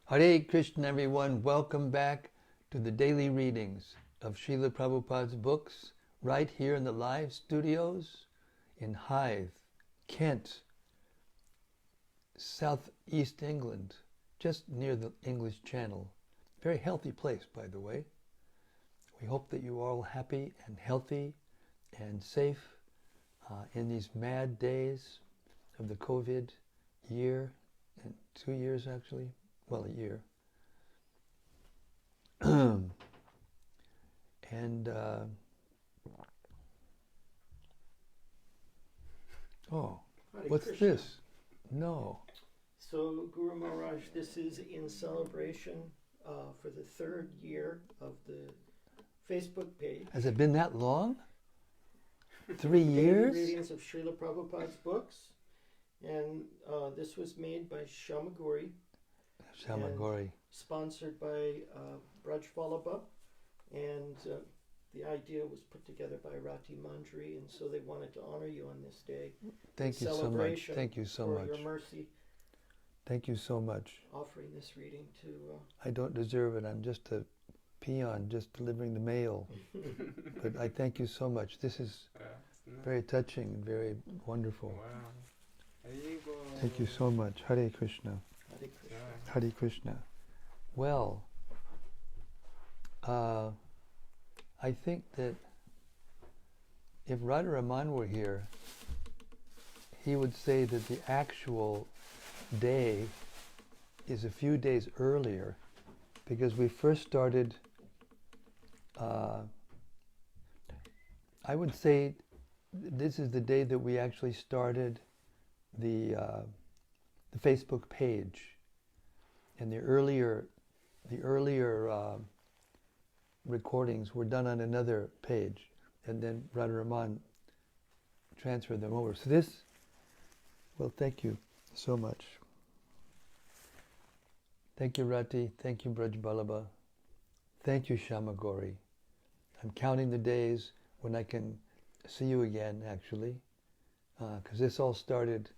Hare Krishna, everyone. Welcome back to the daily readings of Srila Prabhupada's books right here in the live studios in Hythe, Kent, southeast England, just near the English Channel. Very healthy place, by the way. We hope that you are all happy and healthy and safe in these mad days of the COVID year, and 2 years actually. Well, a year. And, oh, Hare what's Krishna. this? No. So, Guru Maharaj, this is in celebration for the third year of the Facebook page. Has it been that long? 3 Daily years? readings of Srila Prabhupada's books. And this was made by Shamaguri. Shamagori. Sponsored by Brhad Bhagavatamrta. And the idea was put together by Rati Manjari. And so they wanted to honor you on this day. Thank you so much. Thank you so for much. your mercy. Thank you so much. Offering this reading to... I don't deserve it. I'm just a peon, just delivering the mail. But I thank you so much. This is very touching and very wonderful. Wow. Thank you so much. Hare Krishna. Hare Krishna. Hare Krishna. Well, I think that if Radharaman were here, he would say that the actual day is a few days earlier, because we first started, I would say this is the day that we actually started the Facebook page. And the earlier recordings were done on another page, and then Radharaman transferred them over. So this, well, thank you so much. Thank you, Rati. Thank you, Braj Balaba. Thank you, Shamagori. I'm counting the days when I can see you again, actually, because this all started,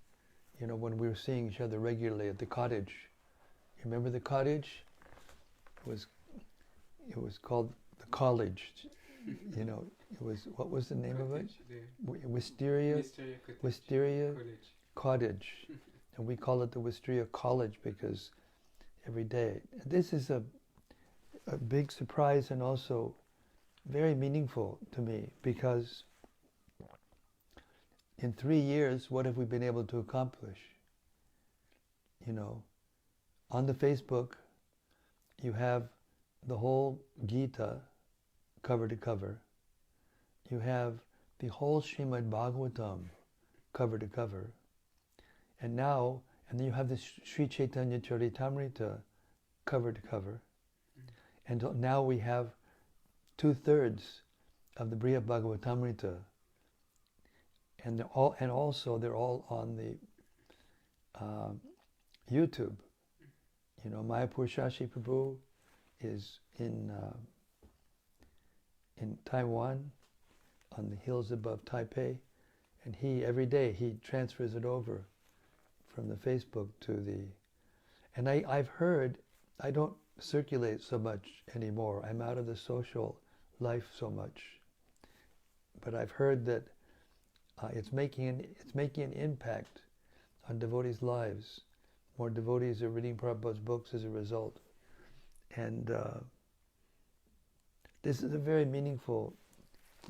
when we were seeing each other regularly at the cottage. You remember the cottage? It was called the college. It was, what was the name of it? Wisteria Cottage. And we call it the Wisteria College because every day. This is a big surprise and also very meaningful to me, because in 3 years, what have we been able to accomplish? On the Facebook, you have the whole Gita cover to cover. You have the whole Srimad Bhagavatam cover to cover. And then you have the Sri Chaitanya Charitamrita cover to cover. And now we have 2/3 of the Brhad Bhagavatamrta. And also they're all on the YouTube. Mayapur Shashi Prabhu is in Taiwan, on the hills above Taipei, and every day he transfers it over from the Facebook to the... And I've heard, I don't circulate so much anymore. I'm out of the social life so much. But I've heard that it's making an impact on devotees' lives. More devotees are reading Prabhupada's books as a result. And this is a very meaningful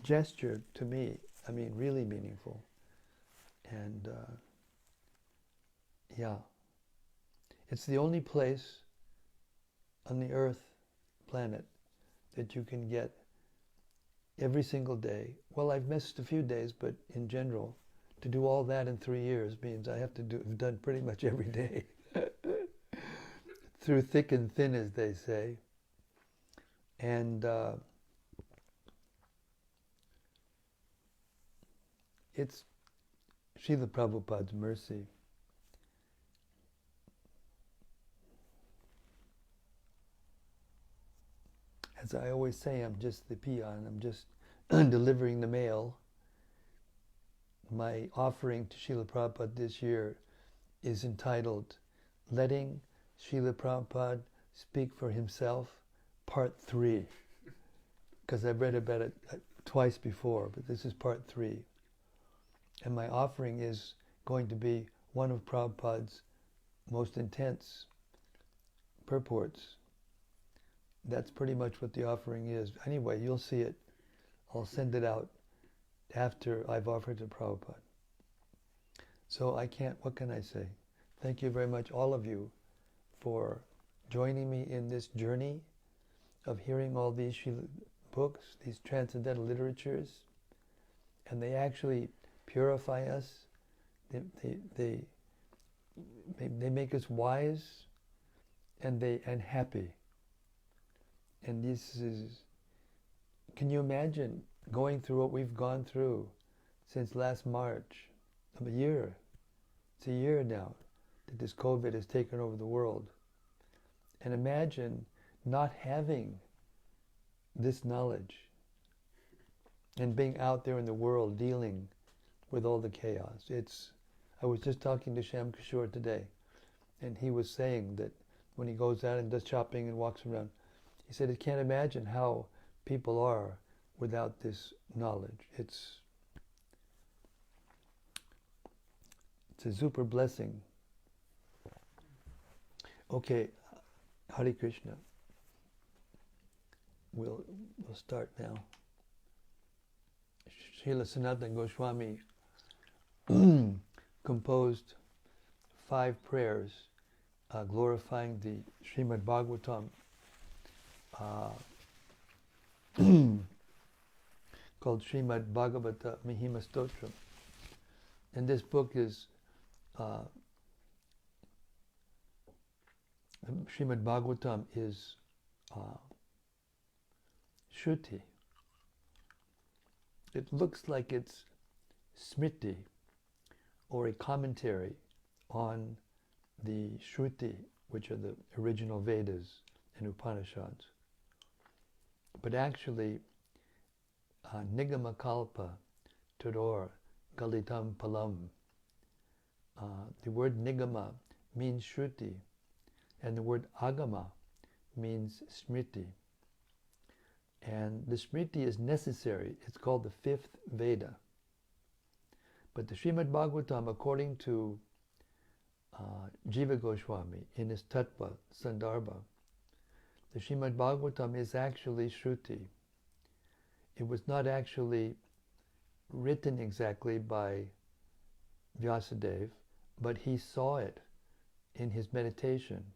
gesture to me. I mean, really meaningful. And it's the only place on the earth planet that you can get every single day. Well, I've missed a few days, but in general, to do all that in 3 years means I have have done pretty much every day. Through thick and thin, as they say. And it's Srila Prabhupada's mercy. As I always say, I'm just the peon. I'm just delivering the mail. My offering to Srila Prabhupada this year is entitled Letting Srila Prabhupada Speak for Himself, Part 3. Because I've read about it twice before, but this is Part 3. And my offering is going to be one of Prabhupada's most intense purports. That's pretty much what the offering is. Anyway, you'll see it. I'll send it out after I've offered to Prabhupada. So what can I say? Thank you very much, all of you, for joining me in this journey of hearing all these books, these transcendental literatures, and they actually purify us. They make us wise and happy. And this is, can you imagine going through what we've gone through since last March of a year? It's a year now that this COVID has taken over the world. And imagine not having this knowledge and being out there in the world dealing with all the chaos. I was just talking to Shyam Kishore today, and he was saying that when he goes out and does shopping and walks around, he said he can't imagine how people are without this knowledge. It's a super blessing. Okay, Hare Krishna. We'll start now. Srila Sanatana Goswami composed 5 prayers glorifying the Srimad Bhagavatam called Srimad Bhagavatamrta Stotram. And this book is Srimad Bhagavatam is Shruti. It looks like it's Smriti, or a commentary on the Shruti, which are the original Vedas and Upanishads. But actually, Nigama Kalpa Tudor Galitam Palam. The word Nigama means Shruti, and the word Agama means Smriti. And the Smriti is necessary. It's called the 5th Veda. But the Srimad Bhagavatam, according to Jiva Goswami in his Tattva Sandarbha, the Srimad Bhagavatam is actually Shruti. It was not actually written exactly by Vyasadeva, but he saw it in his meditation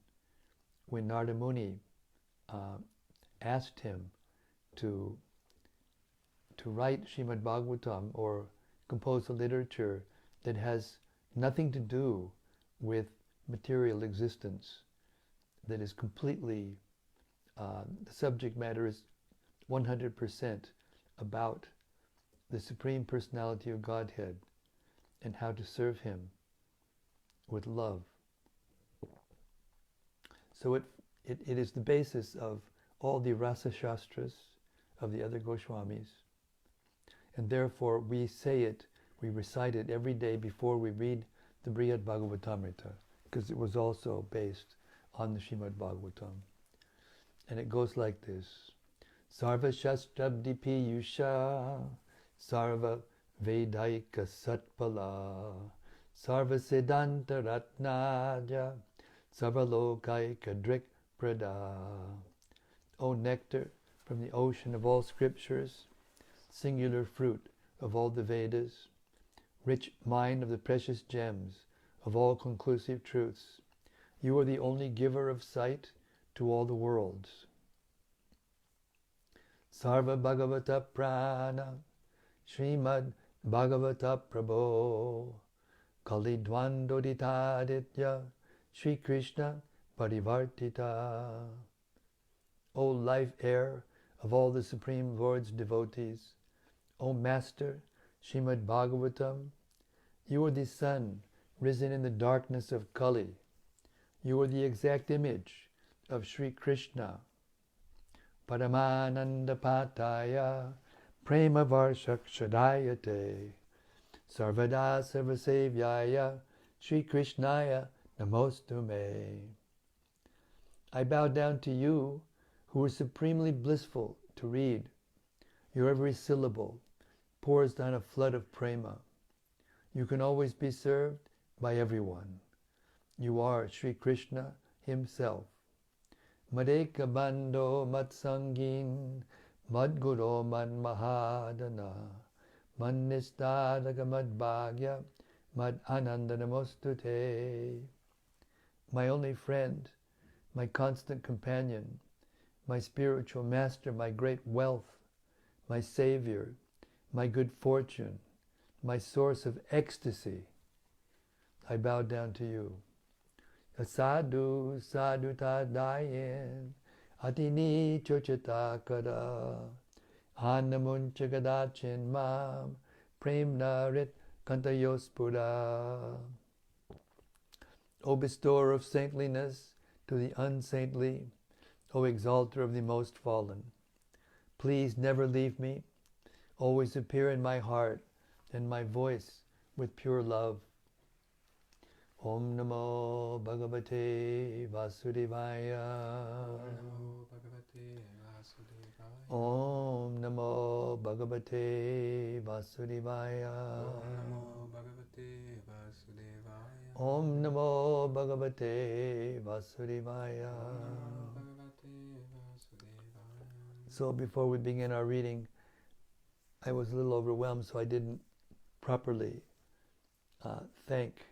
when Narada Muni asked him to write Srimad Bhagavatam or compose a literature that has nothing to do with material existence, that is completely, the subject matter is 100% about the Supreme Personality of Godhead and how to serve Him with love. So it is the basis of all the Rasa Shastras of the other Goswamis. And therefore we say it, we recite it every day before we read the Brhad Bhagavatamrta, because it was also based on the Srimad Bhagavatam. And it goes like this. Sarva Shastrabdi Piyusha, Sarva Vedaika Satpala, Sarva Siddhanta Ratnaja, Sarva Lokaika Drik Prada. O nectar from the ocean of all scriptures, singular fruit of all the Vedas, rich mine of the precious gems of all conclusive truths, you are the only giver of sight to all the worlds. Sarva Bhagavata Prana, Srimad Bhagavata Prabho, Kali Dvandoditaditya, Sri Krishna Parivartita. O life air of all the Supreme Lord's devotees, O Master, Srimad Bhagavatam, you are the sun risen in the darkness of Kali. You are the exact image of Sri Krishna. Paramananda Pataya, Prema Varshakshadayate, Sarvada Sarvasevyaya, Sri Krishnaya Namostume. I bow down to you, who are supremely blissful to read. Your every syllable pours down a flood of prema. You can always be served by everyone. You are Sri Krishna himself. Madeka bando matsangin madguro mad mahadana mannistadaga mad bhagya mad anandanamostute. My only friend, my constant companion, my spiritual master, my great wealth, my savior, my good fortune, my source of ecstasy, I bow down to you. Sadhu sadhu tadayen atini chochata kada anamuncha gadachin mam premnarit kantayospura. O bestower of saintliness to the unsaintly, O exalter of the most fallen, please never leave me. Always appear in my heart and my voice with pure love. Om Namo Bhagavate Vasudevaya. Om Namo Bhagavate Vasudevaya. Om Namo Bhagavate Vasudevaya. So before we begin our reading, I was a little overwhelmed, so I didn't properly thank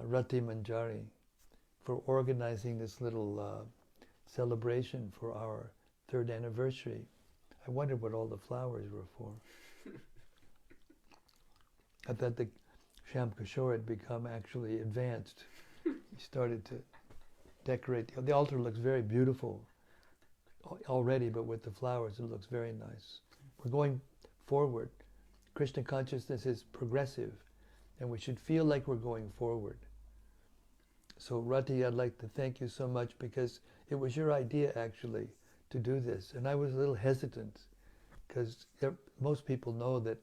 Rati Manjari for organizing this little celebration for our 3rd anniversary. I wondered what all the flowers were for. I thought the Shyam Kishore had become actually advanced. He started to decorate. The altar looks very beautiful already, but with the flowers it looks very nice. We're going forward. Krishna consciousness is progressive, and we should feel like we're going forward. So Rati, I'd like to thank you so much, because it was your idea actually to do this, and I was a little hesitant because most people know that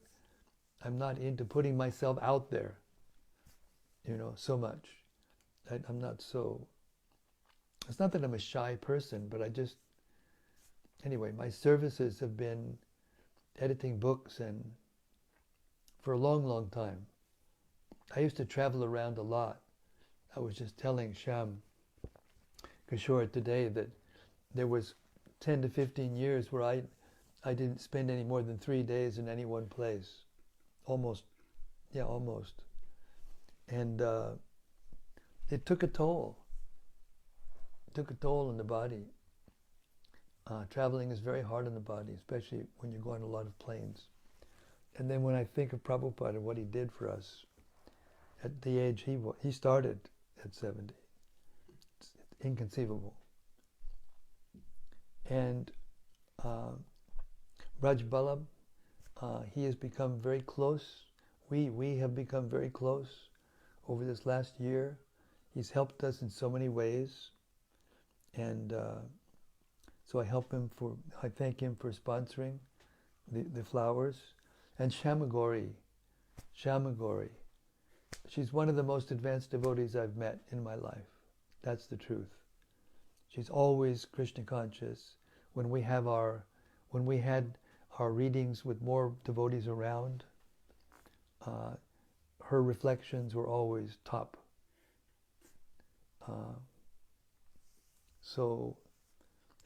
I'm not into putting myself out there, so much. I'm not so, it's not that I'm a shy person, but anyway, my services have been editing books and for a long, long time. I used to travel around a lot. I was just telling Shyam Kishore today that there was 10 to 15 years where I didn't spend any more than 3 days in any one place. Almost. And it took a toll. It took a toll on the body. Traveling is very hard on the body, especially when you go on a lot of planes. And then when I think of Prabhupada and what he did for us, at the age he started at 70. It's inconceivable. And Braj Ballabh, he has become very close. We have become very close over this last year. He's helped us in so many ways. And so I thank him for sponsoring the flowers. And Shamagori, she's one of the most advanced devotees I've met in my life. That's the truth. She's always Krishna conscious. When we had our readings with more devotees around, her reflections were always top.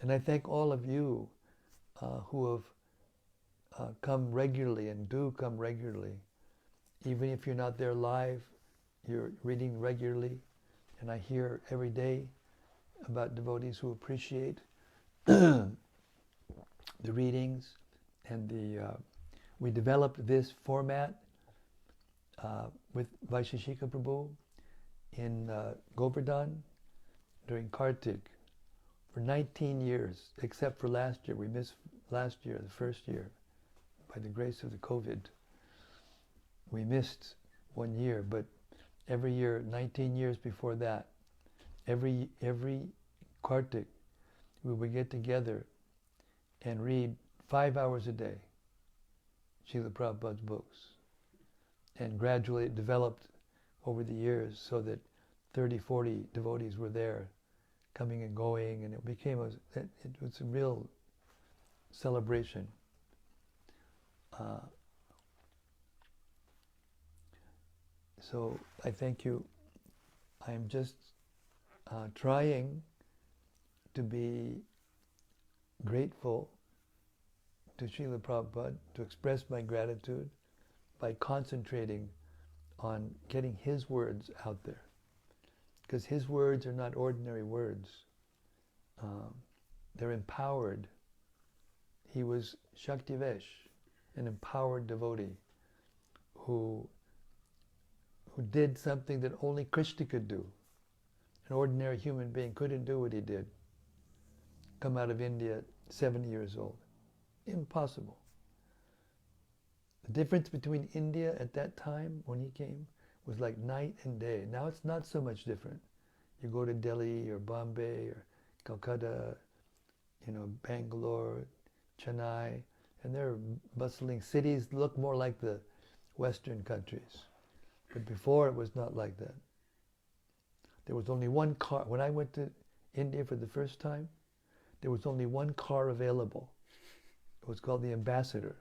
And I thank all of you who have come regularly and do come regularly. Even if you're not there live, you're reading regularly. And I hear every day about devotees who appreciate the readings. And we developed this format with Vaisheshika Prabhu in Govardhan during Kartik for 19 years, except for last year. We missed last year, the first year, by the grace of the COVID. We missed 1 year, but every year, 19 years before that, every Kartik, we would get together and read 5 hours a day, Srila Prabhupada's books. And gradually it developed over the years so that 30, 40 devotees were there coming and going, and it was a real celebration. So I thank you. I am just trying to be grateful to Srila Prabhupada, to express my gratitude by concentrating on getting his words out there. Because his words are not ordinary words. They're empowered. He was Shaktivesh, an empowered devotee who did something that only Krishna could do. An ordinary human being couldn't do what he did. Come out of India at 70 years old. Impossible. The difference between India at that time, when he came, was like night and day. Now it's not so much different. You go to Delhi or Bombay or Calcutta, Bangalore, Chennai, and they're bustling cities, look more like the Western countries. But before it was not like that. There was only one car. When I went to India for the first time, there was only one car available. It was called the Ambassador.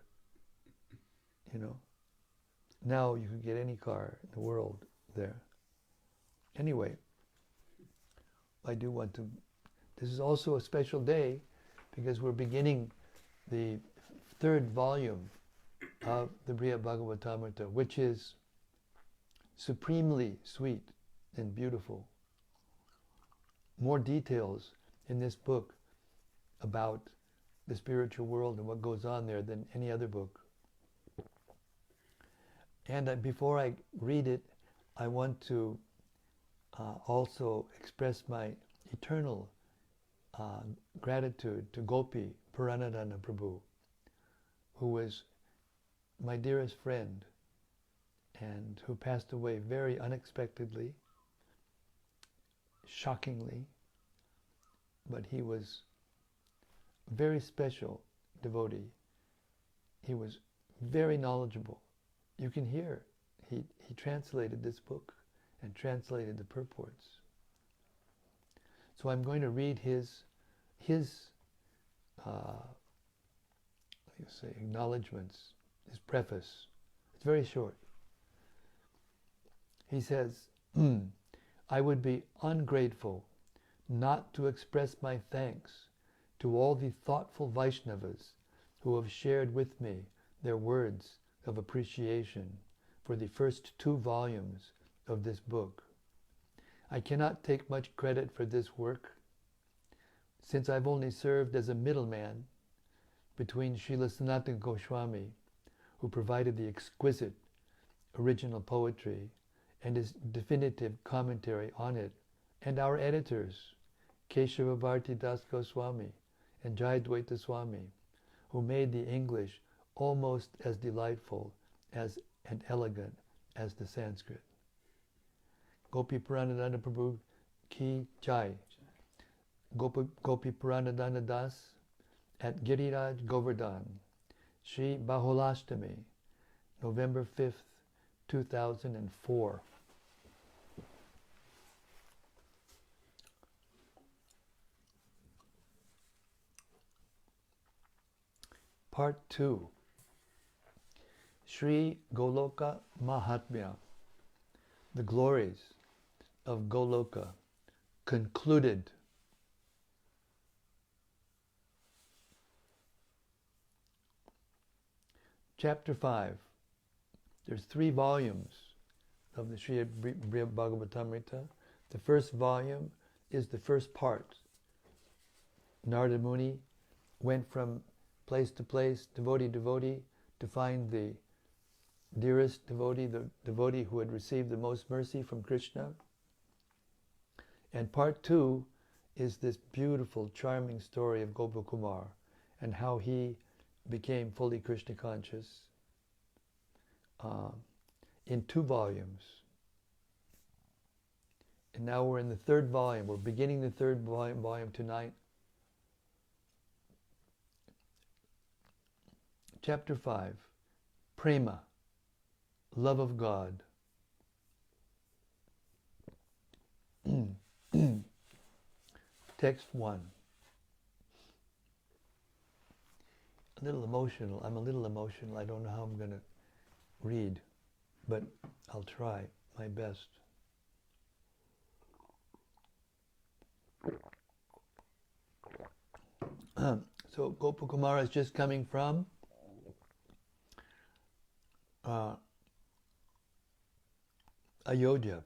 Now you can get any car in the world there. Anyway, I do want to, this is also a special day because we're beginning the third volume of the Brhad Bhagavatamrta, which is supremely sweet and beautiful. More details in this book about the spiritual world and what goes on there than any other book. And before I read it, I want to also express my eternal gratitude to Gopiparanadhana Prabhu, who was my dearest friend and who passed away very unexpectedly, shockingly, but he was a very special devotee. He was very knowledgeable. You can hear he translated this book and translated the purports. So I'm going to read his acknowledgements, his preface. It's very short. He says, I would be ungrateful not to express my thanks to all the thoughtful Vaishnavas who have shared with me their words of appreciation for the first 2 volumes of this book. I cannot take much credit for this work, since I've only served as a middleman between Srila Sanatana Goswami, who provided the exquisite original poetry and his definitive commentary on it, and our editors, Keshava Bharti Das Goswami and Jayadvaita Swami, who made the English almost as delightful and elegant as the Sanskrit. Gopiparanadhana Prabhu ki jai. Gopiparanadhana Das at Giriraj Govardhan, Shri Bahulashtami, November 5th, 2004. Part 2. Sri-goloka-mähätmya, the glories of Goloka, concluded. Chapter 5. There's 3 volumes of the Sri Bhagavatamrta. The first volume is the first part. Narada Muni went from place to place, devotee, to find the dearest devotee, the devotee who had received the most mercy from Krishna. And part 2 is this beautiful, charming story of Gopakumar and how he became fully Krishna conscious in 2 volumes. And now we're in the 3rd volume. We're beginning the 3rd volume tonight. Chapter 5, Prema, love of God. Text 1. A little emotional. I'm a little emotional. I don't know how I'm going to read, but I'll try my best. So Gopakumara is just coming from Ayodhya.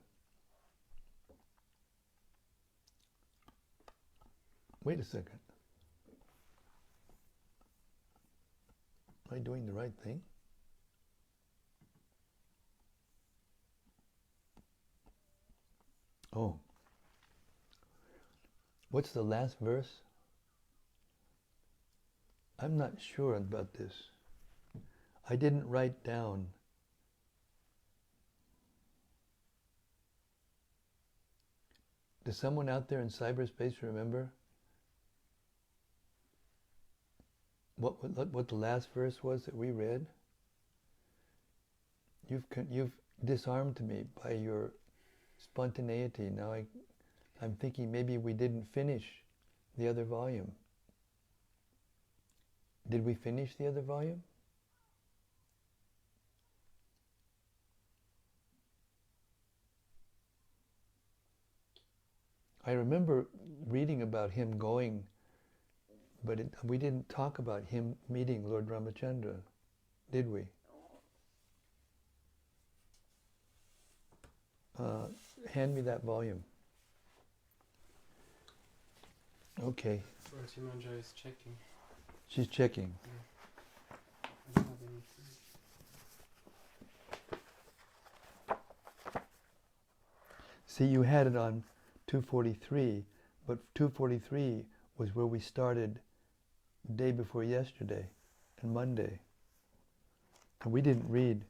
Wait a second. Am I doing the right thing? Oh. What's the last verse? I'm not sure about this. I didn't write down. Does someone out there in cyberspace remember what the last verse was that we read? You've disarmed me by your spontaneity. Now I'm thinking maybe we didn't finish the other volume. Did we finish the other volume? I remember reading about him going, but we didn't talk about him meeting Lord Ramachandra, did we? Hand me that volume. Okay. Manja is checking. She's checking. Yeah. I don't have anything. See, you had it on 243, but 243 was where we started the day before yesterday, and Monday. And we didn't read,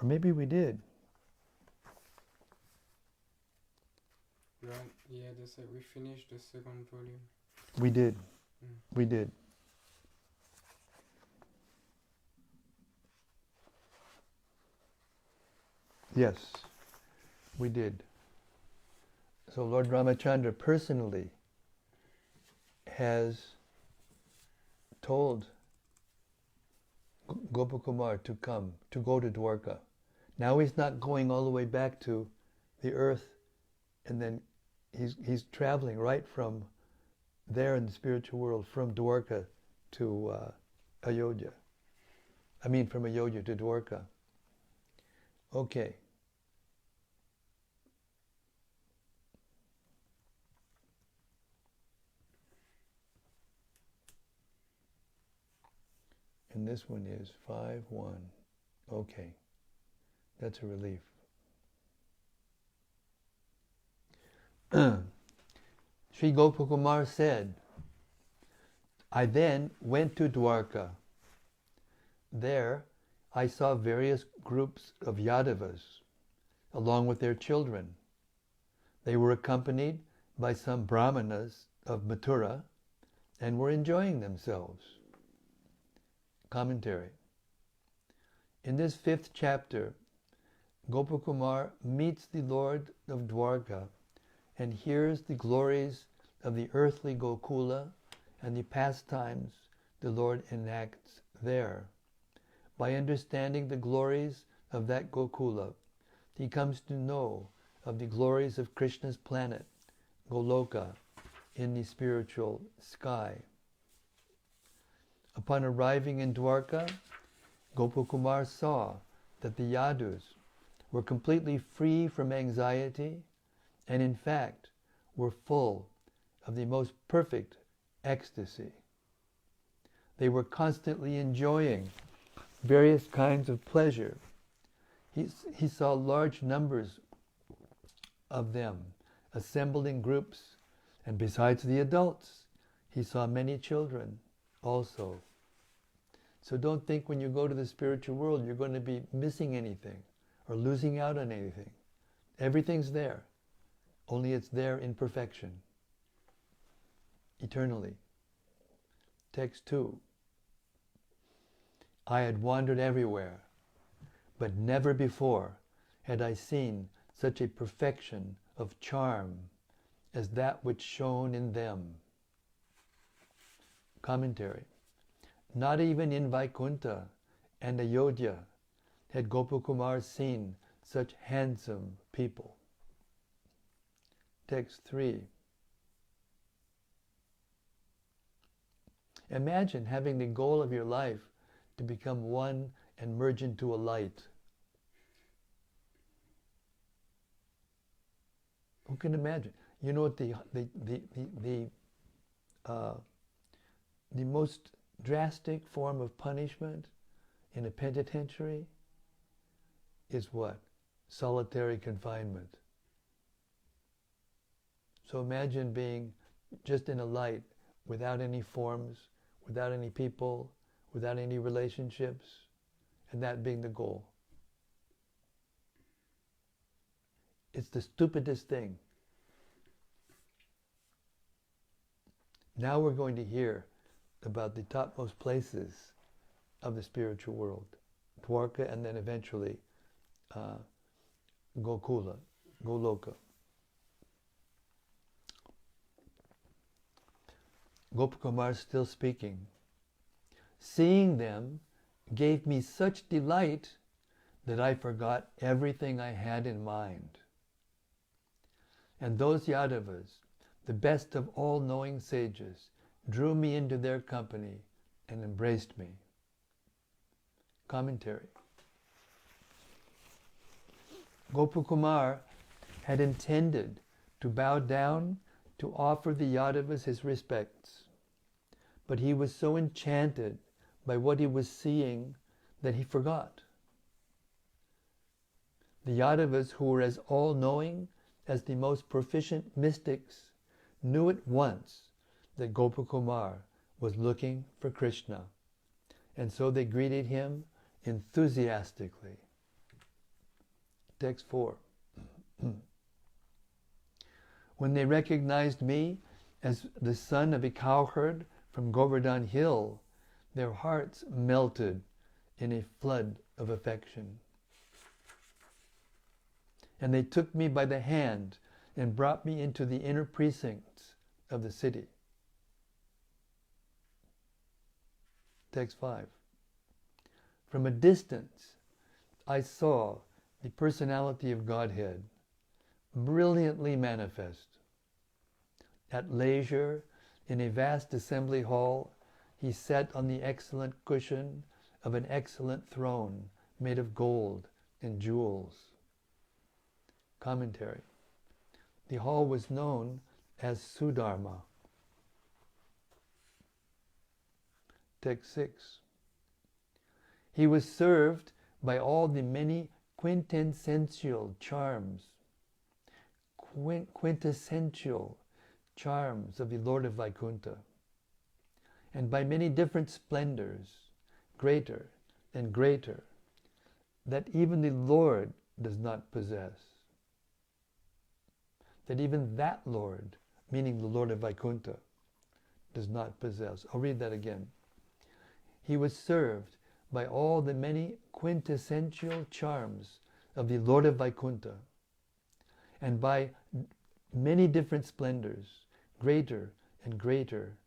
or maybe we did. Right, yeah, we finished the second volume. We did. We did. Yes, we did. So Lord Ramachandra personally has told Gopakumar to come, to go to Dwarka. Now he's not going all the way back to the earth, and then he's traveling right from there in the spiritual world, from Dwarka to Ayodhya. I mean, from Ayodhya to Dwarka. Okay. And this one is 5-1. Okay. That's a relief. Sri Gopakumar said, I then went to Dwarka. There I saw various groups of Yadavas, along with their children. They were accompanied by some Brahmanas of Mathura and were enjoying themselves. Commentary. In this 5th chapter, Gopakumar meets the Lord of Dwarka and hears the glories of the earthly Gokula and the pastimes the Lord enacts there. By understanding the glories of that Gokula, he comes to know of the glories of Krishna's planet, Goloka, in the spiritual sky. Upon arriving in Dwarka, Gopakumar saw that the Yadus were completely free from anxiety and in fact were full of the most perfect ecstasy. They were constantly enjoying various kinds of pleasure. He saw large numbers of them assembled in groups, and besides the adults, he saw many children also. So don't think when you go to the spiritual world you're going to be missing anything or losing out on anything. Everything's there, only it's there in perfection, eternally. Text 2. I had wandered everywhere, but never before had I seen such a perfection of charm as that which shone in them. Commentary. Not even in Vaikuntha and Ayodhya had Gopakumar seen such handsome people. Text 3. Imagine having the goal of your life to become one and merge into a light. Who can imagine? You know what the most drastic form of punishment in a penitentiary is what? Solitary confinement. So imagine being just in a light without any forms, without any people, without any relationships, and that being the goal. It's the stupidest thing. Now we're going to hear about the topmost places of the spiritual world. Dwarka and then eventually Gokula, Goloka. Gopakumar still speaking. Seeing them gave me such delight that I forgot everything I had in mind. And those Yadavas, the best of all knowing sages, drew me into their company and embraced me. Commentary. Gopakumar had intended to bow down to offer the Yadavas his respects, but he was so enchanted by what he was seeing that he forgot. The Yadavas, who were as all-knowing as the most proficient mystics, knew at once that Gopakumar was looking for Krishna, and so they greeted him enthusiastically. Text 4. When they recognized me as the son of a cowherd from Govardhan Hill, their hearts melted in a flood of affection. And they took me by the hand and brought me into the inner precincts of the city. Text 5. From a distance, I saw the personality of Godhead brilliantly manifest. At leisure, in a vast assembly hall, he sat on the excellent cushion of an excellent throne made of gold and jewels. Commentary. The hall was known as Sudharma. Text 6. He was served by all the many quintessential charms of the Lord of Vaikuntha, and by many different splendors, greater and greater, that even the Lord does not possess. That even that Lord, meaning the Lord of Vaikuntha, does not possess. I'll read that again. He was served by all the many quintessential charms of the Lord of Vaikuntha, and by many different splendors, greater and greater,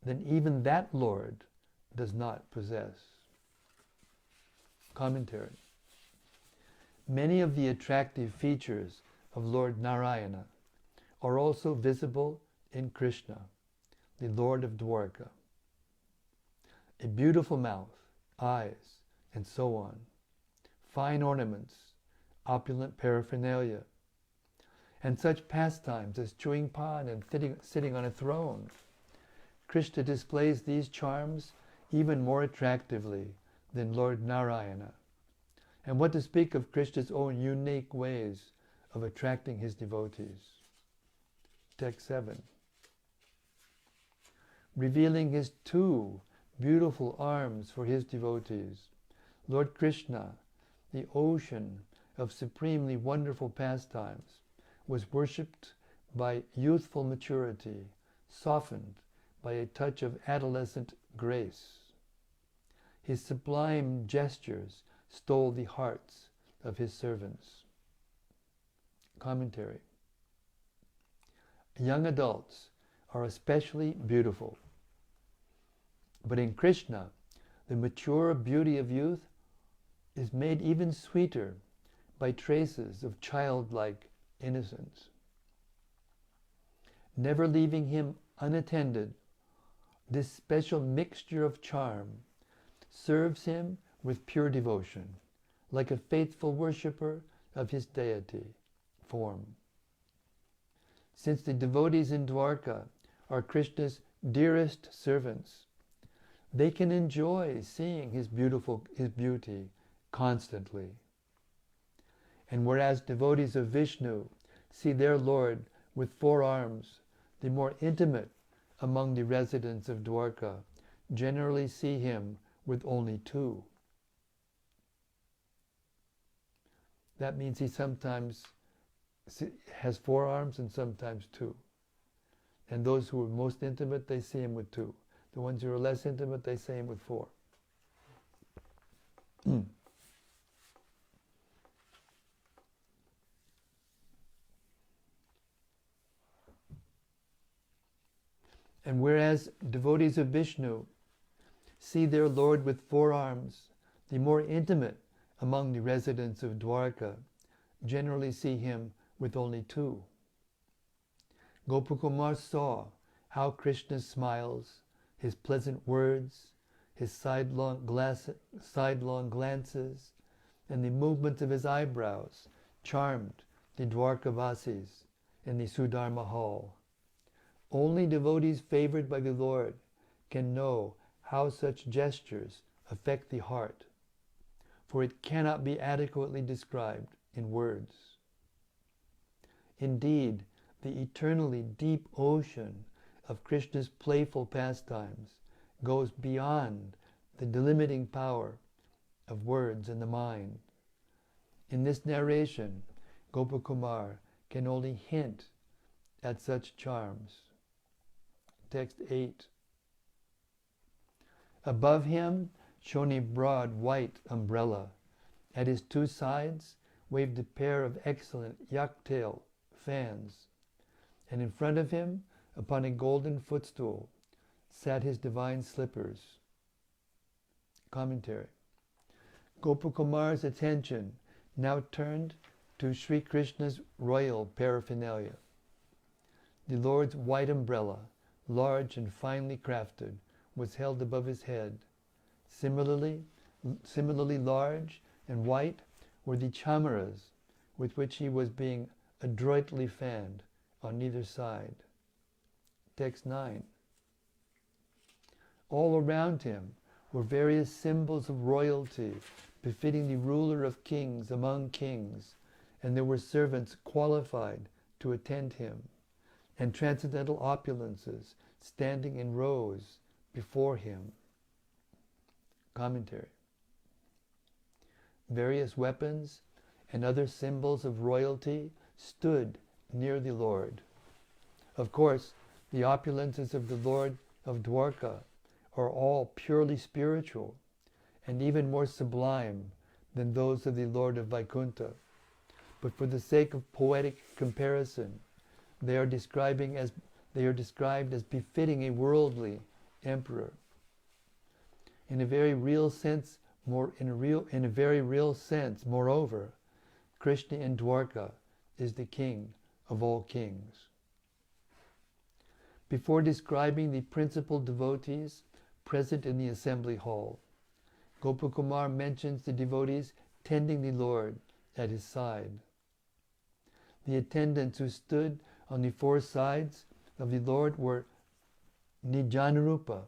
than even that Lord does not possess. Commentary. Many of the attractive features of Lord Narayana are also visible in Krishna, the Lord of Dwarka. A beautiful mouth, eyes, and so on, fine ornaments, opulent paraphernalia, and such pastimes as chewing pan and sitting on a throne. Krishna displays these charms even more attractively than Lord Narayana. And what to speak of Krishna's own unique ways of attracting his devotees. Text 7. Revealing his two beautiful arms for his devotees, Lord Krishna, the ocean of supremely wonderful pastimes, was worshipped by youthful maturity, softened by a touch of adolescent grace. His sublime gestures stole the hearts of his servants. Commentary. Young adults are especially beautiful. But in Krishna, the mature beauty of youth is made even sweeter by traces of childlike innocence. Never leaving him unattended, this special mixture of charm serves him with pure devotion, like a faithful worshipper of his deity form. Since the devotees in Dwarka are Krishna's dearest servants, they can enjoy seeing his beauty constantly. And whereas devotees of Vishnu see their Lord with 4 arms, the more intimate among the residents of Dwarka generally see him with only 2. That means he sometimes has 4 arms and sometimes 2. And those who are most intimate, they see him with 2. The ones who are less intimate, they see him with 4. And whereas devotees of Vishnu see their Lord with 4 arms, the more intimate among the residents of Dwarka generally see him with only 2. Gopakumar saw how Krishna smiles, his pleasant words, his sidelong glances, and the movements of his eyebrows charmed the Dwarkavasis in the Sudharma hall. Only devotees favored by the Lord can know how such gestures affect the heart, for it cannot be adequately described in words. Indeed, the eternally deep ocean of Krishna's playful pastimes goes beyond the delimiting power of words in the mind. In this narration, Gopakumar can only hint at such charms. Text 8. Above him shone a broad white umbrella. At his 2 sides waved a pair of excellent yak-tail fans. And in front of him, upon a golden footstool, sat his divine slippers. Commentary. Gopakumar's attention now turned to Sri Krishna's royal paraphernalia. The Lord's white umbrella, large and finely crafted, was held above his head. Similarly large and white were the chamaras with which he was being adroitly fanned on either side. Text 9. All around him were various symbols of royalty befitting the ruler of kings among kings, and there were servants qualified to attend him, and transcendental opulences standing in rows before him. Commentary. Various weapons and other symbols of royalty stood near the Lord. Of course, the opulences of the Lord of Dwarka are all purely spiritual and even more sublime than those of the Lord of Vaikuntha. But for the sake of poetic comparison, they are described as befitting a worldly emperor. In a very real sense, moreover, Krishna in Dwarka is the king of all kings. Before describing the principal devotees present in the assembly hall, Gopakumar mentions the devotees tending the Lord at his side. The attendants who stood on the 4 sides of the Lord were Nijanurupa,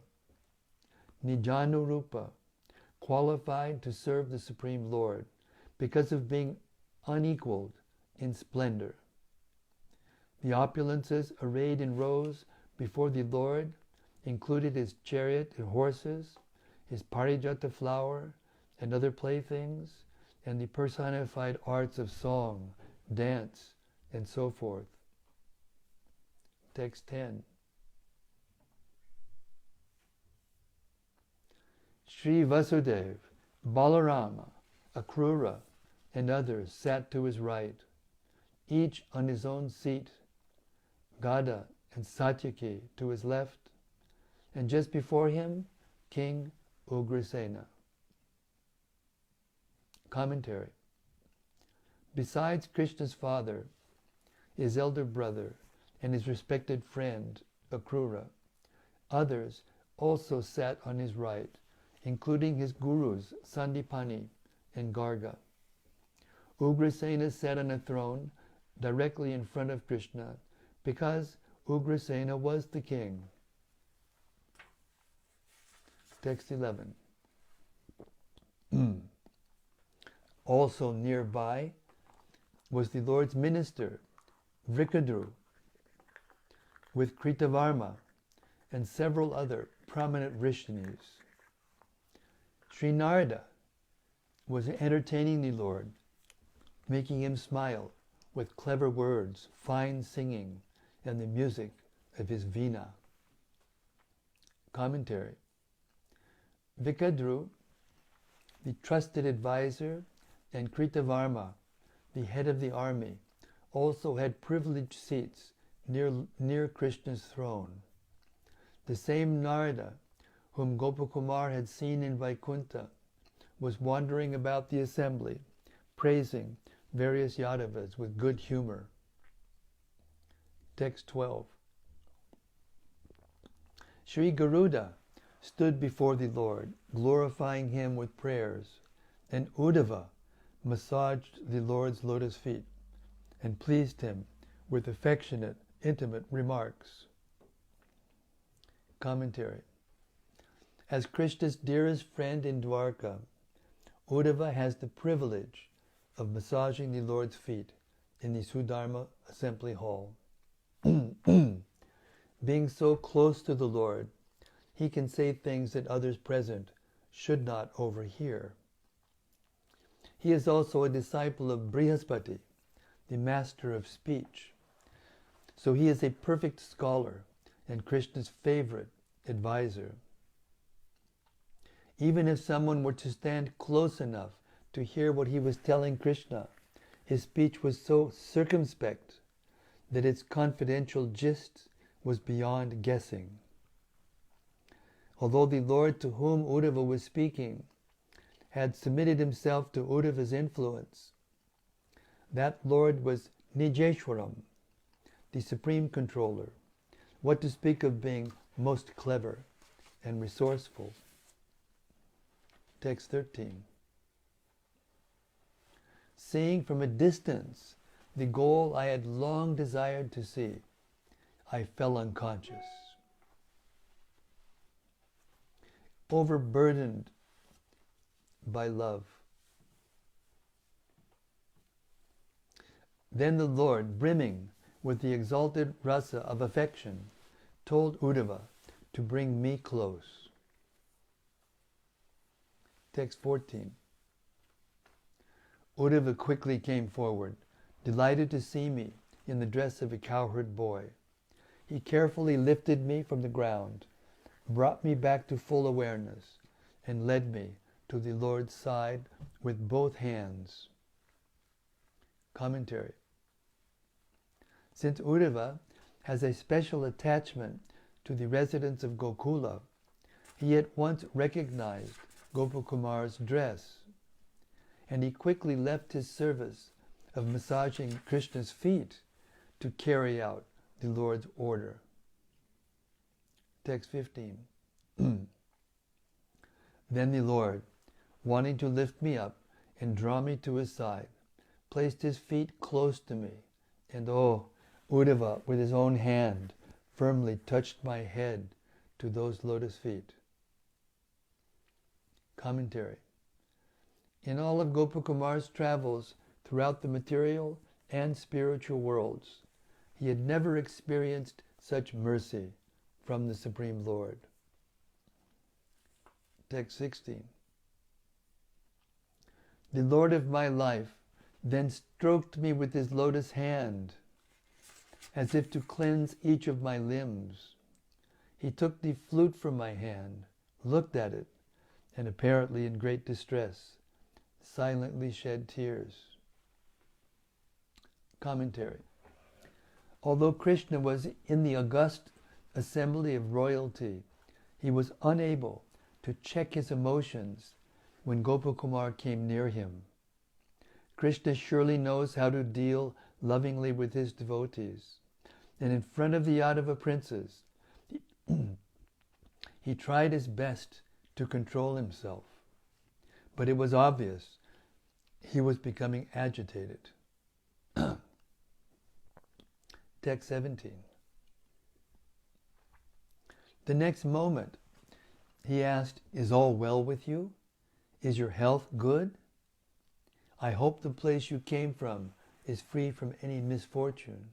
qualified to serve the Supreme Lord because of being unequaled in splendor. The opulences arrayed in rows before the Lord included his chariot and horses, his parijata flower and other playthings, and the personified arts of song, dance, and so forth. Text 10. Sri Vasudev, Balarama, Akrura, and others sat to his right, each on his own seat, Gada and Satyaki to his left, and just before him, King Ugrasena. Commentary. Besides Krishna's father, his elder brother, and his respected friend, Akrura, others also sat on his right, including his gurus, Sandipani and Garga. Ugrasena sat on a throne directly in front of Krishna because Ugrasena was the king. Text 11. Also nearby was the Lord's minister, Vrikadru, with Kritavarma and several other prominent Rishinis. Sri Narada was entertaining the Lord, making him smile with clever words, fine singing, and the music of his veena. Commentary. Vikadru, the trusted advisor, and Kritavarma, the head of the army, also had privileged seats near Krishna's throne. The same Narada, whom Gopakumar had seen in Vaikuntha, was wandering about the assembly, praising various Yadavas with good humor. Text 12. Sri Garuda stood before the Lord, glorifying him with prayers, and Uddhava massaged the Lord's lotus feet and pleased him with affectionate, intimate remarks. Commentary. As Krishna's dearest friend in Dwarka, Uddhava has the privilege of massaging the Lord's feet in the Sudharma Assembly Hall. Being so close to the Lord, he can say things that others present should not overhear. He is also a disciple of Brihaspati, the master of speech. So he is a perfect scholar and Krishna's favorite advisor. Even if someone were to stand close enough to hear what he was telling Krishna, his speech was so circumspect that its confidential gist was beyond guessing. Although the Lord to whom Uddhava was speaking had submitted himself to Uddhava's influence, that Lord was Nijeshwaram, the supreme controller. What to speak of being most clever and resourceful. Text 13. Seeing from a distance the goal I had long desired to see, I fell unconscious. Overburdened by love. Then the Lord, brimming with the exalted rasa of affection, told Uddhava to bring me close. Text 14. Uddhava quickly came forward, delighted to see me in the dress of a cowherd boy. He carefully lifted me from the ground, brought me back to full awareness, and led me to the Lord's side with both hands. Commentary. Since Uddhava has a special attachment to the residents of Gokula, he at once recognized Gopakumar's dress, and he quickly left his service of massaging Krishna's feet to carry out the Lord's order. Text 15. Then the Lord, wanting to lift me up and draw me to his side, placed his feet close to me, and Uddhava with his own hand firmly touched my head to those lotus feet. Commentary. In all of Gopakumar's travels throughout the material and spiritual worlds, he had never experienced such mercy from the Supreme Lord. Text 16. The Lord of my life then stroked me with his lotus hand, as if to cleanse each of my limbs. He took the flute from my hand, looked at it, and apparently in great distress, silently shed tears. Commentary. Although Krishna was in the august assembly of royalty, he was unable to check his emotions when Gopakumar came near him. Krishna surely knows how to deal lovingly with his devotees. And in front of the Yadava princes, he tried his best to control himself. But it was obvious he was becoming agitated. Text 17. The next moment, he asked, "Is all well with you? Is your health good? I hope the place you came from is free from any misfortune."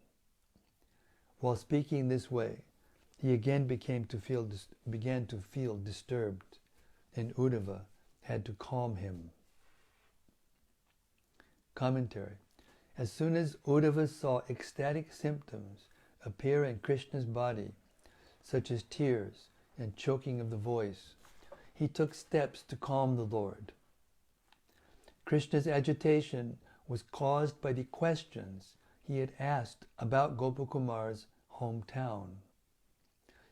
While speaking this way, he again began to feel disturbed, and Uddhava had to calm him. Commentary. As soon as Uddhava saw ecstatic symptoms appear in Krishna's body, such as tears and choking of the voice, he took steps to calm the Lord. Krishna's agitation was caused by the questions he had asked about Gopakumar's hometown.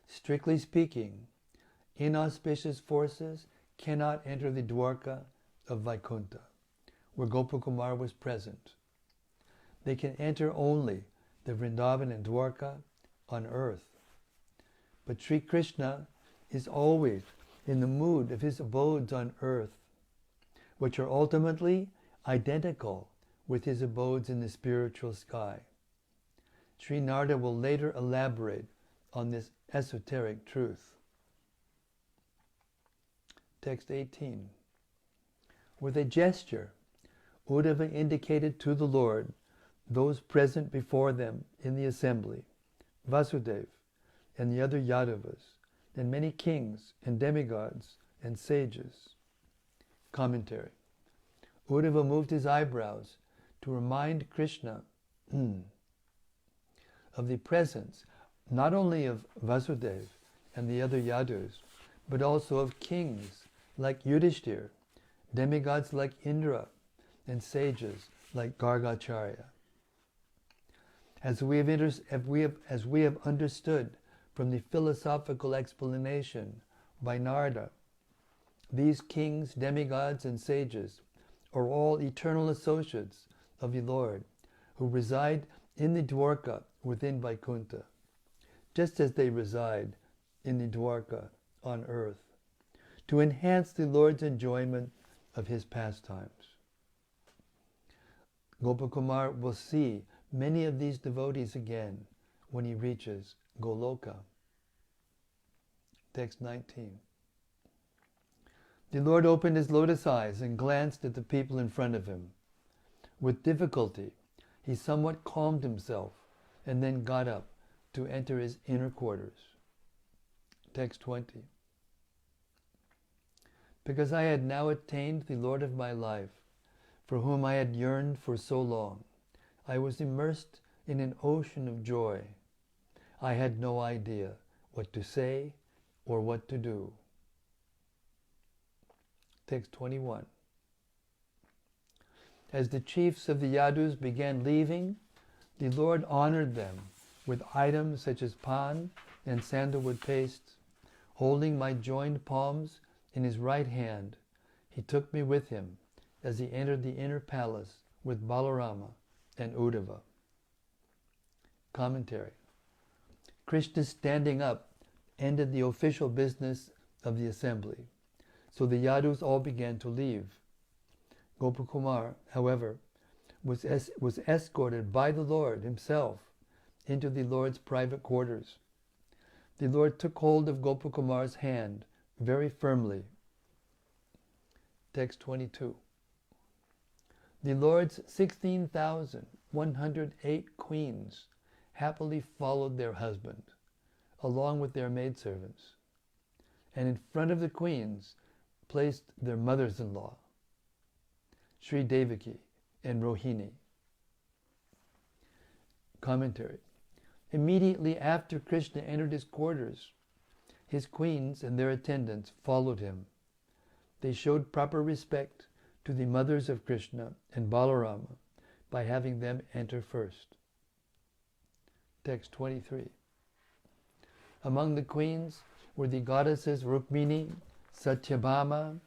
Strictly speaking, inauspicious forces cannot enter the Dwarka of Vaikuntha, where Gopakumar was present. They can enter only the Vrindavan and Dwarka on earth. But Sri Krishna is always in the mood of his abodes on earth, which are ultimately identical with his abodes in the spiritual sky. Sri Narada will later elaborate on this esoteric truth. Text 18. With a gesture, Uddhava indicated to the Lord those present before them in the assembly, Vasudeva and the other Yadavas, and many kings and demigods and sages. Commentary. Uddhava moved his eyebrows to remind Krishna of the presence not only of Vasudeva and the other Yadus, but also of kings like Yudhishthir, demigods like Indra, and sages like Gargacharya. As we have understood from the philosophical explanation by Narada, these kings, demigods, and sages are all eternal associates of the Lord, who reside in the Dwarka within Vaikuntha, just as they reside in the Dwarka on earth, to enhance the Lord's enjoyment of his pastimes. Gopakumar will see many of these devotees again when he reaches Goloka. Text 19. The Lord opened his lotus eyes and glanced at the people in front of him. With difficulty, he somewhat calmed himself and then got up to enter his inner quarters. Text 20. Because I had now attained the Lord of my life, for whom I had yearned for so long, I was immersed in an ocean of joy. I had no idea what to say or what to do. Text 21. As the chiefs of the Yadus began leaving, the Lord honored them with items such as pan and sandalwood paste. Holding my joined palms in his right hand, he took me with him as he entered the inner palace with Balarama and Uddhava. Commentary. Krishna's standing up ended the official business of the assembly, so the Yadus all began to leave. Gopakumar, however, was escorted by the Lord himself into the Lord's private quarters. The Lord took hold of Gopakumar's hand very firmly. Text 22. The Lord's 16,108 queens happily followed their husband, along with their maidservants, and in front of the queens placed their mothers-in-law, Sri Devaki and Rohini. Commentary. Immediately after Krishna entered his quarters, his queens and their attendants followed him. They showed proper respect to the mothers of Krishna and Balarama by having them enter first. Text 23. Among the queens were the goddesses Rukmini, Satyabhama,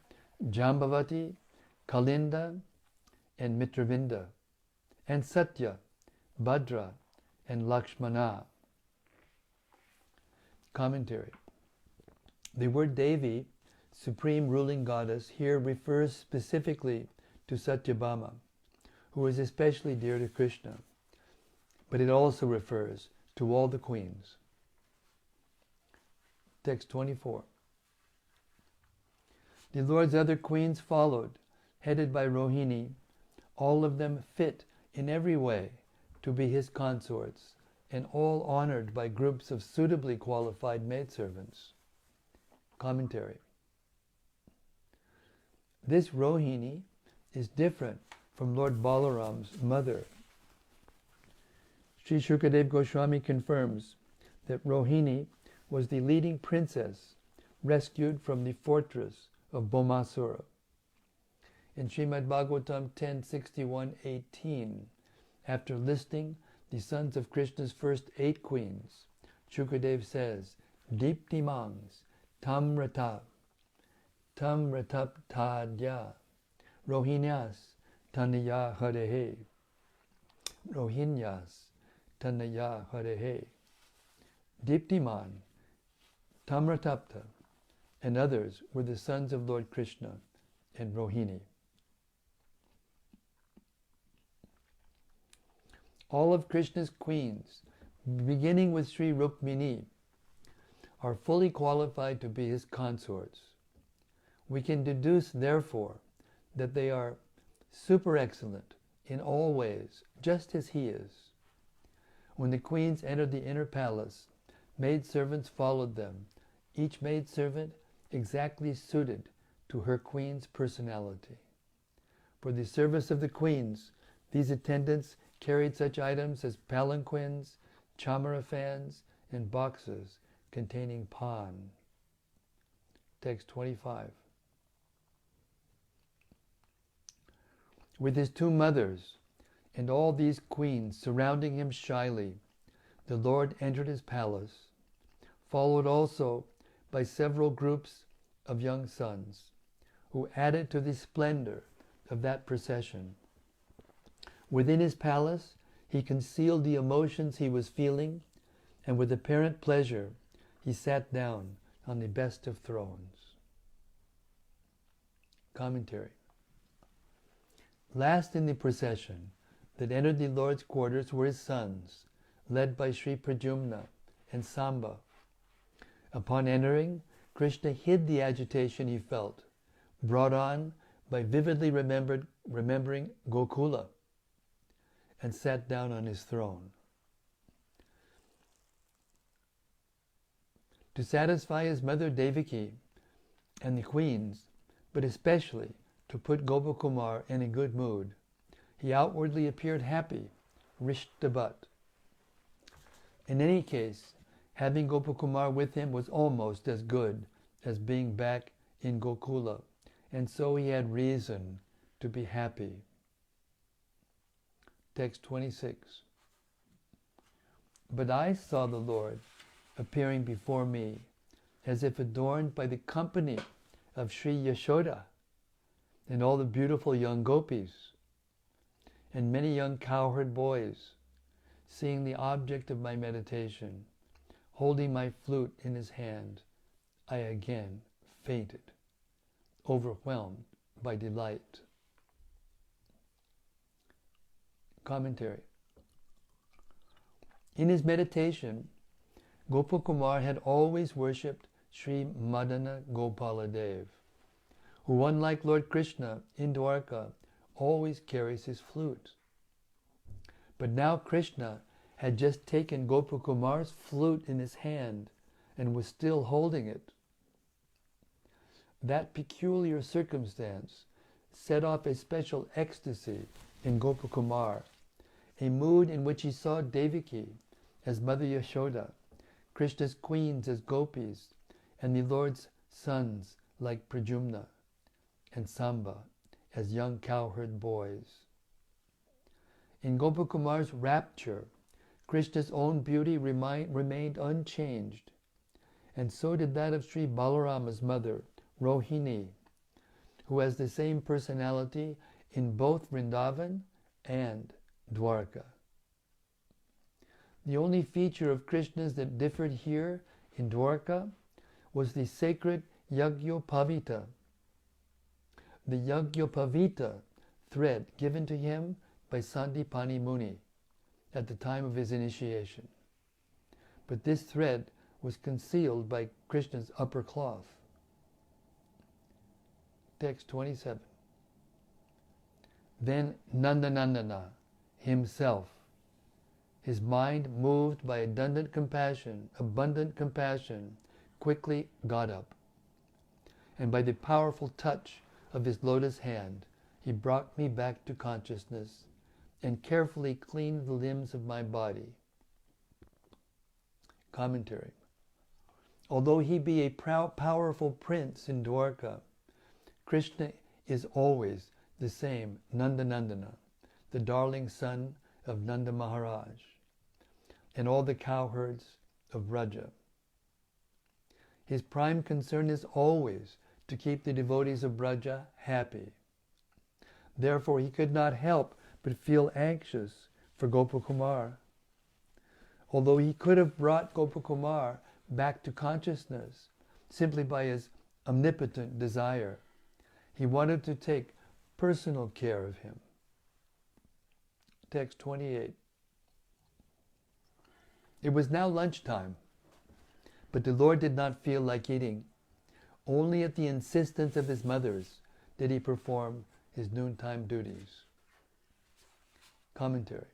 Jambavati, Kalinda, and Mitravinda, and Satya, Bhadra, and Lakshmana. Commentary. The word Devi, Supreme Ruling Goddess, here refers specifically to Satyabhama, who is especially dear to Krishna, but it also refers to all the queens. Text 24. The Lord's other queens followed, headed by Rohini, all of them fit in every way to be his consorts, and all honored by groups of suitably qualified maidservants. Commentary. This Rohini is different from Lord Balaram's mother. Sri Shukadev Goswami confirms that Rohini was the leading princess rescued from the fortress of Bhaumasura. In Srimad Bhagavatam 10:61-18, after listing the sons of Krishna's first 8 queens, Shukadev says, Deeptimangs, Tamrata, Tamrataptadya, Rohinyas, Tanaya Harehe, Rohinyas, Tanaya Harehe. Deeptiman, Tamratapta, and others were the sons of Lord Krishna and Rohini. All of Krishna's queens, beginning with Sri Rukmini, are fully qualified to be his consorts. We can deduce, therefore, that they are super excellent in all ways, just as he is. When the queens entered the inner palace, maidservants followed them, each maidservant exactly suited to her queen's personality. For the service of the queens, these attendants carried such items as palanquins, chamara fans, and boxes containing pan. Text 25. With his 2 mothers and all these queens surrounding him shyly, the Lord entered his palace, followed also by several groups of young sons, who added to the splendor of that procession. Within his palace, he concealed the emotions he was feeling, and with apparent pleasure, he sat down on the best of thrones. Commentary. Last in the procession that entered the Lord's quarters were his sons, led by Sri Pradyumna and Samba. Upon entering, Krishna hid the agitation he felt, brought on by vividly remembering Gokula, and sat down on his throne. To satisfy his mother Devaki and the queens, but especially to put Gopakumar in a good mood, he outwardly appeared happy, Rishtabat. In any case, having Gopakumar with him was almost as good as being back in Gokula, and so he had reason to be happy. Text 26. But I saw the Lord appearing before me as if adorned by the company of Sri Yashoda and all the beautiful young gopis and many young cowherd boys, seeing the object of my meditation, holding my flute in his hand, I again fainted, overwhelmed by delight. Commentary. In his meditation, Gopakumar had always worshipped Sri Madana Gopaladev, who, unlike Lord Krishna in Dwarka, always carries his flute. But now Krishna had just taken Gopakumar's flute in his hand and was still holding it. That peculiar circumstance set off a special ecstasy in Gopakumar, a mood in which he saw Devaki as Mother Yashoda, Krishna's queens as gopis, and the Lord's sons like Pradyumna and Samba as young cowherd boys. In Gopakumar's rapture, Krishna's own beauty remained unchanged, and so did that of Sri Balarama's mother, Rohini, who has the same personality in both Vrindavan and Dwarka. The only feature of Krishna's that differed here in Dwarka was the sacred Yagyopavita. The Yagyopavita thread given to him by Sandipani Muni at the time of his initiation. But this thread was concealed by Krishna's upper cloth. Text 27. Then Nandanandana himself, his mind moved by abundant compassion, quickly got up. And by the powerful touch of his lotus hand, he brought me back to consciousness and carefully cleaned the limbs of my body. Commentary. Although he be a powerful prince in Dwarka, Krishna is always the same Nandanandana, the darling son of Nanda Maharaj, and all the cowherds of Vraja. His prime concern is always to keep the devotees of Vraja happy. Therefore, he could not help but feel anxious for Gopakumar. Although he could have brought Gopakumar back to consciousness simply by his omnipotent desire, he wanted to take personal care of him. Text 28. It was now lunchtime, but the Lord did not feel like eating. Only at the insistence of his mothers did he perform his noontime duties. Commentary.